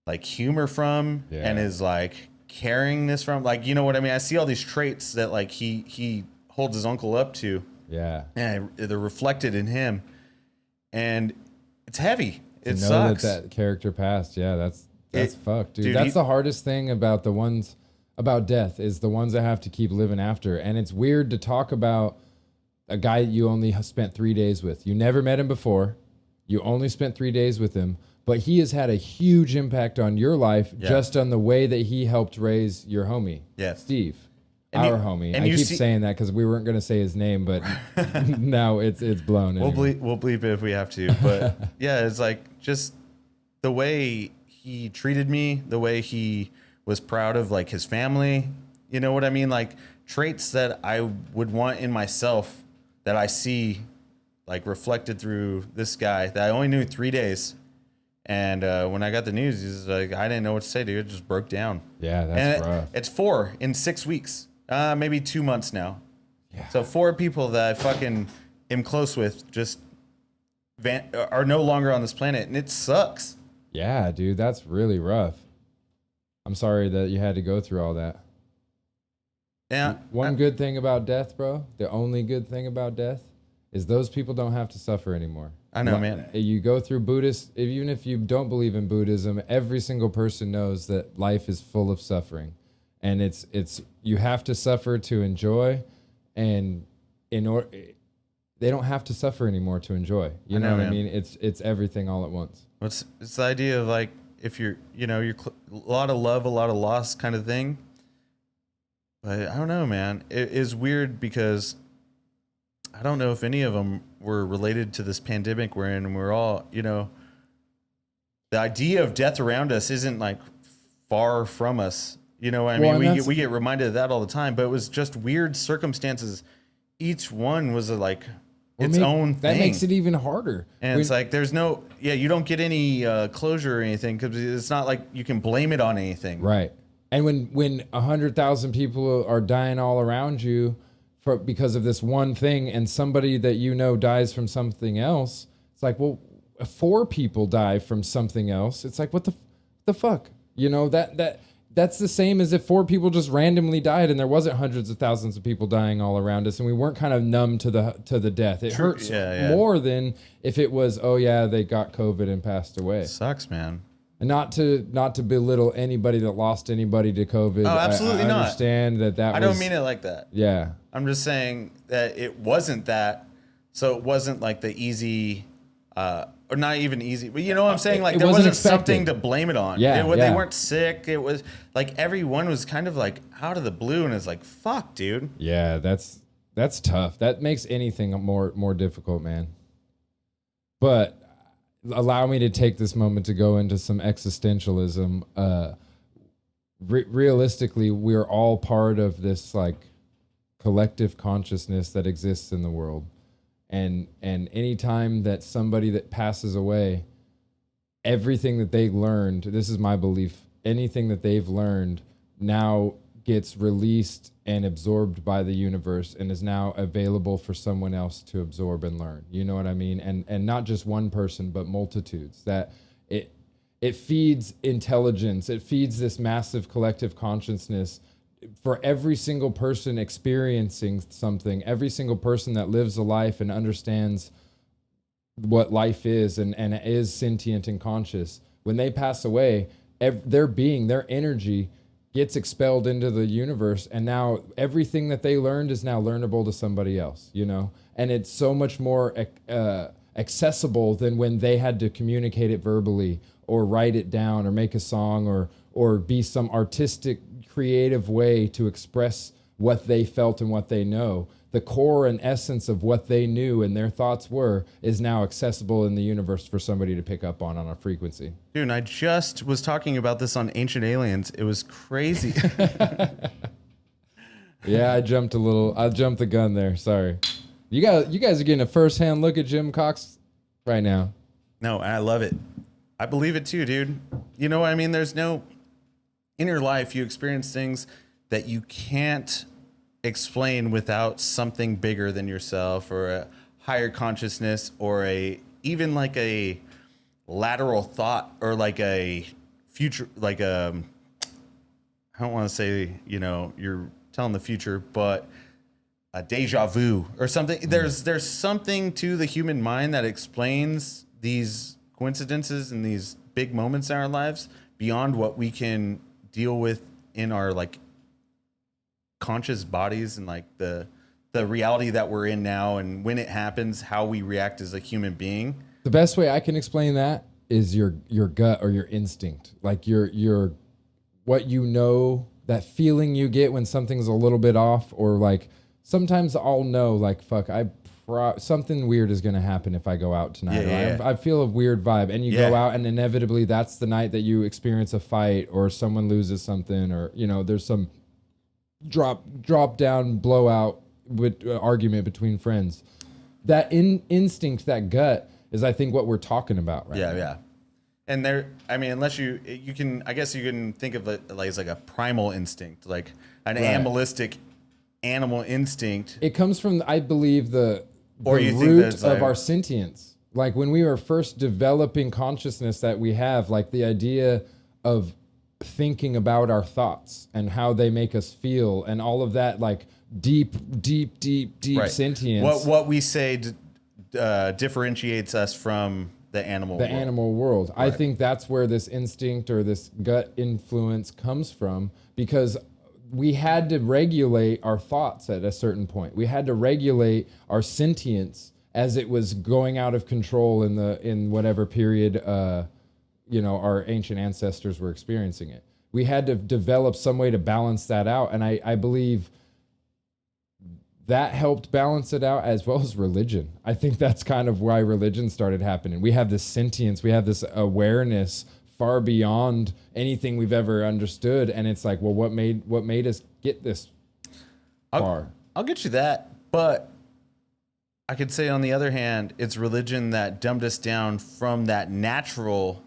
[SPEAKER 1] like humor from and is like carrying this from. Like, you know what I mean? I see all these traits that like he holds his uncle up to.
[SPEAKER 2] Yeah.
[SPEAKER 1] And they're reflected in him. And it's heavy. It
[SPEAKER 2] know
[SPEAKER 1] sucks.
[SPEAKER 2] that character passed. Yeah, that's fucked, dude. That's
[SPEAKER 1] he-
[SPEAKER 2] the hardest thing about the ones about death is the ones that have to keep living after. And it's weird to talk about a guy you only spent 3 days with. You never met him before. You only spent 3 days with him, but he has had a huge impact on your life just on the way that he helped raise your homie, Steve.
[SPEAKER 1] And
[SPEAKER 2] our homie. I keep saying that because we weren't going to say his name, but now it's blown. Anyway.
[SPEAKER 1] We'll bleep it if we have to. But yeah, it's like just the way he treated me, the way he was proud of like his family. You know what I mean? Like traits that I would want in myself that I see like reflected through this guy that I only knew 3 days. And when I got the news, he's like, I didn't know what to say, dude. It just broke down.
[SPEAKER 2] Yeah, that's rough.
[SPEAKER 1] It's 4 in 6 weeks. Maybe 2 months now.
[SPEAKER 2] Yeah.
[SPEAKER 1] So 4 people that I fucking am close with just are no longer on this planet, and it sucks.
[SPEAKER 2] Yeah, dude, that's really rough. I'm sorry that you had to go through all that.
[SPEAKER 1] Yeah.
[SPEAKER 2] One good thing about death, bro, the only good thing about death is those people don't have to suffer anymore.
[SPEAKER 1] I know, man.
[SPEAKER 2] You go through Buddhist, even if you don't believe in Buddhism, every single person knows that life is full of suffering. And it's you have to suffer to enjoy, and they don't have to suffer anymore to enjoy. You know what I mean? It's everything all at once.
[SPEAKER 1] It's the idea of like if you're a lot of love, a lot of loss kind of thing. But I don't know, man. It is weird because I don't know if any of them were related to this pandemic we're in, and we're all, the idea of death around us isn't like far from us. You know what I mean? We get reminded of that all the time, but it was just weird circumstances. Each one was like its own thing.
[SPEAKER 2] That makes it even harder.
[SPEAKER 1] And it's like there's you don't get any closure or anything because it's not like you can blame it on anything.
[SPEAKER 2] Right. And when 100,000 people are dying all around you because of this one thing, and somebody that you know dies from something else, it's like, well, 4 people die from something else. It's like, what the fuck? That's the same as if 4 people just randomly died and there wasn't hundreds of thousands of people dying all around us and we weren't kind of numb to the death. It hurts more than if it was, they got COVID and passed away.
[SPEAKER 1] It sucks, man.
[SPEAKER 2] And not to belittle anybody that lost anybody to COVID.
[SPEAKER 1] Oh, absolutely not.
[SPEAKER 2] I understand that
[SPEAKER 1] I don't mean it like that.
[SPEAKER 2] Yeah.
[SPEAKER 1] I'm just saying that it wasn't that, so it wasn't like the easy, or not even easy, but you know what I'm saying? Like there wasn't something to blame it on.
[SPEAKER 2] Yeah,
[SPEAKER 1] They weren't sick. It was like everyone was kind of like out of the blue, and it's like, fuck, dude.
[SPEAKER 2] Yeah, that's tough. That makes anything more difficult, man. But allow me to take this moment to go into some existentialism. Realistically, we're all part of this like collective consciousness that exists in the world. And any time that somebody that passes away, everything that they learned, this is my belief, anything that they've learned now gets released and absorbed by the universe and is now available for someone else to absorb and learn. You know what I mean? And not just one person, but multitudes. That it feeds intelligence. It feeds this massive collective consciousness for every single person experiencing something, every single person that lives a life and understands what life is and is sentient and conscious. When they pass away, their being, their energy gets expelled into the universe, and now everything that they learned is now learnable to somebody else, you know? And it's so much more accessible than when they had to communicate it verbally or write it down or make a song or be some artistic, creative way to express what they felt and what they know. The core and essence of what they knew and their thoughts were is now accessible in the universe for somebody to pick up on a frequency.
[SPEAKER 1] Dude, I just was talking about this on Ancient Aliens. It was crazy.
[SPEAKER 2] Yeah, I jumped the gun there. Sorry. You guys are getting a first-hand look at Jim Cox right now.
[SPEAKER 1] No, I love it. I believe it too, dude. You know what I mean? There's no... In your life, you experience things that you can't explain without something bigger than yourself or a higher consciousness or even like a lateral thought or like a future, like I don't want to say, you know, you're telling the future, but a deja vu or something. There's something to the human mind that explains these coincidences and these big moments in our lives beyond what we can deal with in our like conscious bodies and like the reality that we're in now, and when it happens, how we react as a human being.
[SPEAKER 2] The best way I can explain that is your gut or your instinct, like your what you know, that feeling you get when something's a little bit off, or like sometimes I'll know like fuck, something weird is going to happen if I go out tonight.
[SPEAKER 1] Yeah.
[SPEAKER 2] I feel a weird vibe, and you go out and inevitably that's the night that you experience a fight or someone loses something, or you know there's some drop down blowout with argument between friends. That instinct, that gut is I think what we're talking about right now.
[SPEAKER 1] Yeah. And there, I mean, unless you can, I guess you can think of it like, as like a primal instinct, like an animalistic animal instinct.
[SPEAKER 2] It comes from, I believe, the
[SPEAKER 1] root
[SPEAKER 2] of our sentience. Like when we were first developing consciousness that we have, like the idea of thinking about our thoughts and how they make us feel and all of that, like deep
[SPEAKER 1] right.
[SPEAKER 2] sentience.
[SPEAKER 1] What we say differentiates us from the animal world.
[SPEAKER 2] Animal world. Right. I think that's where this instinct or this gut influence comes from, because we had to regulate our thoughts at a certain point. We had to regulate our sentience as it was going out of control in whatever period our ancient ancestors were experiencing it. We had to develop some way to balance that out, and I believe that helped balance it out, as well as religion. I think that's kind of why religion started happening. We have this sentience, we have this awareness far beyond anything we've ever understood, and it's like, well, what made us get this far?
[SPEAKER 1] I'll get you that, but I could say on the other hand, it's religion that dumbed us down from that natural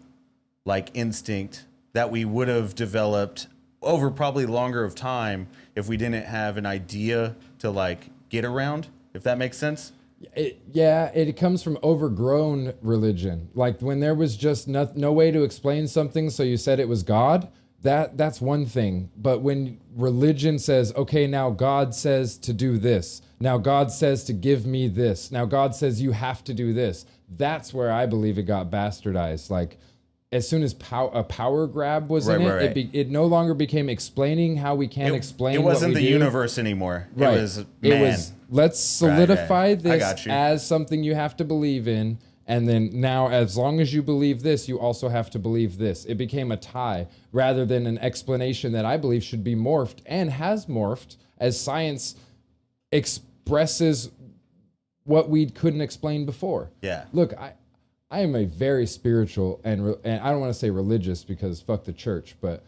[SPEAKER 1] like instinct that we would have developed over probably longer of time if we didn't have an idea to like get around, if that makes sense.
[SPEAKER 2] It comes from overgrown religion. Like when there was just no way to explain something, so you said it was God, that's one thing. But when religion says, okay, now God says to do this, now God says to give me this, now God says you have to do this, that's where I believe it got bastardized. Like as soon as a power grab was in it, it no longer became explaining how we can explain.
[SPEAKER 1] It wasn't
[SPEAKER 2] what we
[SPEAKER 1] the
[SPEAKER 2] do.
[SPEAKER 1] universe anymore.
[SPEAKER 2] Right.
[SPEAKER 1] It was
[SPEAKER 2] let's solidify
[SPEAKER 1] right.
[SPEAKER 2] this as something you have to believe in, and then now as long as you believe this, you also have to believe this. It became a tie rather than an explanation that I believe should be morphed and has morphed as science expresses what we couldn't explain before.
[SPEAKER 1] Yeah.
[SPEAKER 2] Look, I am a very spiritual and I don't want to say religious because fuck the church, but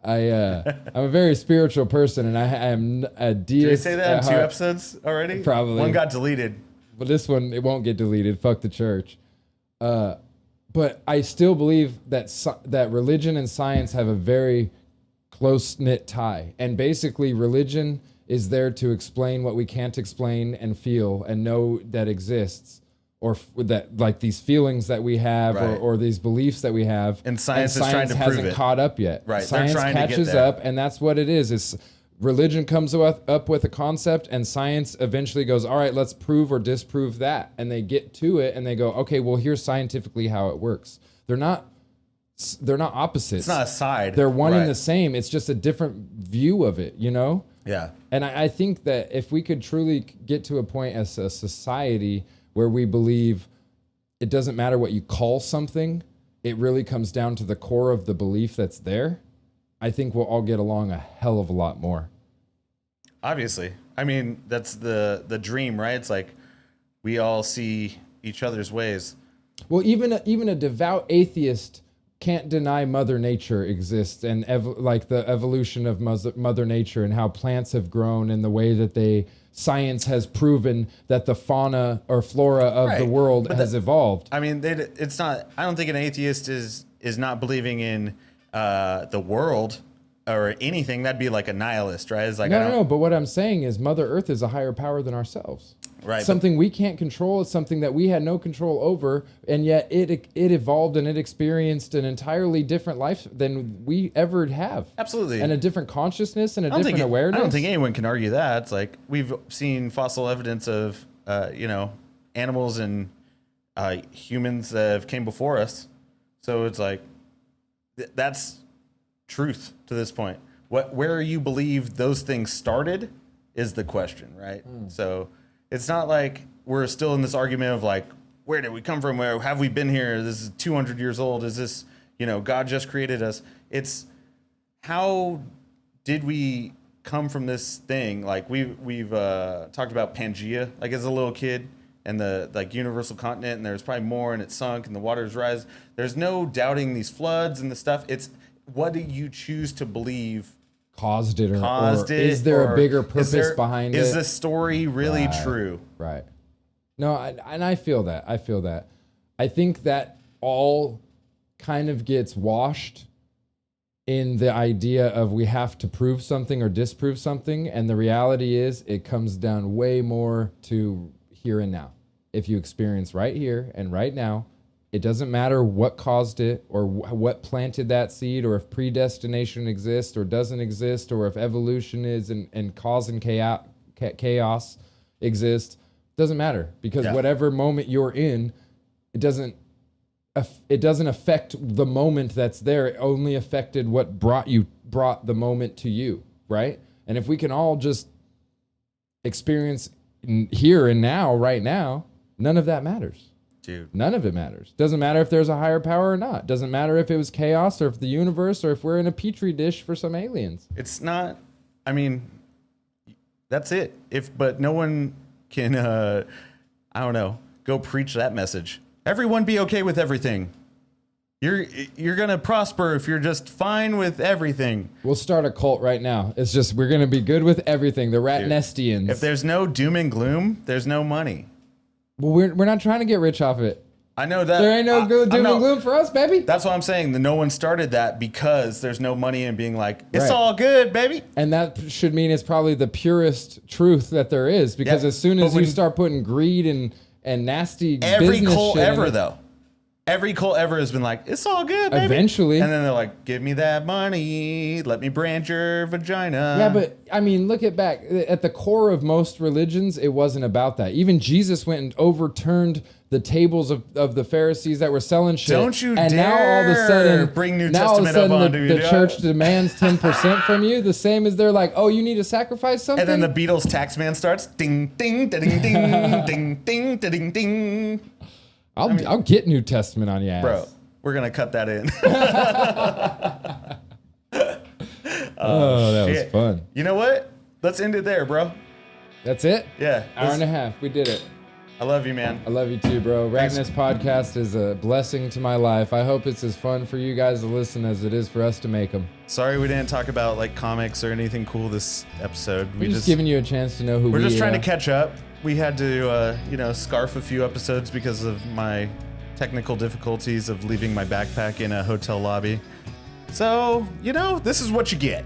[SPEAKER 2] I'm a very spiritual person, and I am a deist.
[SPEAKER 1] Did you say that in 2 episodes already?
[SPEAKER 2] Probably.
[SPEAKER 1] One got deleted.
[SPEAKER 2] But this one, it won't get deleted. Fuck the church. But I still believe that that religion and science have a very close-knit tie. And basically religion is there to explain what we can't explain and feel and know that exists, or that like these feelings that we have,
[SPEAKER 1] Right.
[SPEAKER 2] or these beliefs that we have.
[SPEAKER 1] And science is trying to prove
[SPEAKER 2] hasn't
[SPEAKER 1] it.
[SPEAKER 2] caught up yet.
[SPEAKER 1] Right.
[SPEAKER 2] Science
[SPEAKER 1] They're trying to get
[SPEAKER 2] catches
[SPEAKER 1] there.
[SPEAKER 2] up, and that's what it is. It's religion comes up with a concept, and science eventually goes, all right, let's prove or disprove that. And they get to it, and they go, okay, well, here's scientifically how it works. They're not opposites.
[SPEAKER 1] It's not a side.
[SPEAKER 2] They're one
[SPEAKER 1] Right.
[SPEAKER 2] and the same. It's just a different view of it, you know?
[SPEAKER 1] Yeah.
[SPEAKER 2] And I think that if we could truly get to a point as a society where we believe it doesn't matter what you call something, it really comes down to the core of the belief that's there, I think we'll all get along a hell of a lot more.
[SPEAKER 1] Obviously. I mean, that's the dream, right? It's like we all see each other's ways.
[SPEAKER 2] Well, even a devout atheist can't deny Mother Nature exists, and like the evolution of Mother Nature and how plants have grown, and the way that science has proven that the fauna or flora of the
[SPEAKER 1] Right.
[SPEAKER 2] world has evolved.
[SPEAKER 1] I mean, it's not. I don't think an atheist is not believing in the world or anything. That'd be like a nihilist, right? It's like
[SPEAKER 2] No. But what I'm saying is, Mother Earth is a higher power than ourselves.
[SPEAKER 1] Right.
[SPEAKER 2] Something we can't control. It's something that we had no control over, and yet it evolved and it experienced an entirely different life than we ever have.
[SPEAKER 1] Absolutely.
[SPEAKER 2] And a different consciousness and a
[SPEAKER 1] I don't
[SPEAKER 2] different
[SPEAKER 1] think
[SPEAKER 2] awareness.
[SPEAKER 1] I don't think anyone can argue that. It's like we've seen fossil evidence of animals and humans that have came before us. So it's like that's truth to this point. Where you believe those things started is the question, right? So it's not like we're still in this argument of like, where did we come from? Where have we been here? This is 200 years old. Is this, God just created us? It's how did we come from this thing? Like we've talked about Pangea, like as a little kid, and the like universal continent, and there's probably more, and it sunk, and the waters rise. There's no doubting these floods and the stuff. It's what do you choose to believe
[SPEAKER 2] caused it,
[SPEAKER 1] caused
[SPEAKER 2] or
[SPEAKER 1] it?
[SPEAKER 2] is there
[SPEAKER 1] or
[SPEAKER 2] a bigger purpose behind it?
[SPEAKER 1] Is the story really
[SPEAKER 2] Right.
[SPEAKER 1] true?
[SPEAKER 2] Right. No, I feel that. I think that all kind of gets washed in the idea of we have to prove something or disprove something. And the reality is it comes down way more to here and now. If you experience right here and right now, it doesn't matter what caused it or what planted that seed, or if predestination exists or doesn't exist, or if evolution is and cause and chaos exists. Doesn't matter, because whatever moment you're in, it doesn't affect the moment that's there. It only affected what brought the moment to you, right? And if we can all just experience here and now, right now, none of that matters.
[SPEAKER 1] Dude.
[SPEAKER 2] None of it matters. Doesn't matter if there's a higher power or not. Doesn't matter if it was chaos or if the universe or if we're in a petri dish for some aliens.
[SPEAKER 1] It's not. I mean, that's it. But no one can. I don't know. Go preach that message. Everyone be okay with everything. You're gonna prosper if you're just fine with everything.
[SPEAKER 2] We'll start a cult right now. It's just we're gonna be good with everything. The Ratnestians.
[SPEAKER 1] If there's no doom and gloom, there's no money.
[SPEAKER 2] Well, we're not trying to get rich off it.
[SPEAKER 1] I know that.
[SPEAKER 2] There ain't no good doom and gloom for us, baby.
[SPEAKER 1] That's what I'm saying. No one started that because there's no money in being like, it's
[SPEAKER 2] Right.
[SPEAKER 1] all good, baby.
[SPEAKER 2] And that should mean it's probably the purest truth that there is, because as soon as you start putting greed and nasty
[SPEAKER 1] Every
[SPEAKER 2] business
[SPEAKER 1] cult
[SPEAKER 2] shit in
[SPEAKER 1] ever,
[SPEAKER 2] it,
[SPEAKER 1] though. Every cult ever has been like, it's all good, baby.
[SPEAKER 2] Eventually.
[SPEAKER 1] And then they're like, give me that money. Let me brand your vagina.
[SPEAKER 2] Yeah, but I mean, look back. At the core of most religions, it wasn't about that. Even Jesus went and overturned the tables of the Pharisees that were selling shit.
[SPEAKER 1] Don't you
[SPEAKER 2] and
[SPEAKER 1] dare
[SPEAKER 2] now all of a sudden,
[SPEAKER 1] bring New
[SPEAKER 2] now all of a
[SPEAKER 1] Testament
[SPEAKER 2] sudden
[SPEAKER 1] up onto
[SPEAKER 2] the
[SPEAKER 1] you.
[SPEAKER 2] church demands 10% from you, the same as they're like, oh, you need to sacrifice something?
[SPEAKER 1] And then the Beatles tax man starts. Ding, ding, da, ding, ding, ding, ding, da, ding, ding.
[SPEAKER 2] I'll get New Testament on your ass.
[SPEAKER 1] Bro, we're going to cut that in.
[SPEAKER 2] Oh, that was
[SPEAKER 1] Shit.
[SPEAKER 2] fun.
[SPEAKER 1] You know what? Let's end it there, bro.
[SPEAKER 2] That's it?
[SPEAKER 1] Yeah.
[SPEAKER 2] Hour and a half. We did it.
[SPEAKER 1] I love you, man.
[SPEAKER 2] I love you too, bro. Ratnest podcast is a blessing to my life. I hope it's as fun for you guys to listen as it is for us to make them.
[SPEAKER 1] Sorry we didn't talk about like comics or anything cool this episode.
[SPEAKER 2] We're just giving you a chance to know who
[SPEAKER 1] we're just trying to catch up. We had to, scarf a few episodes because of my technical difficulties of leaving my backpack in a hotel lobby. So, this is what you get.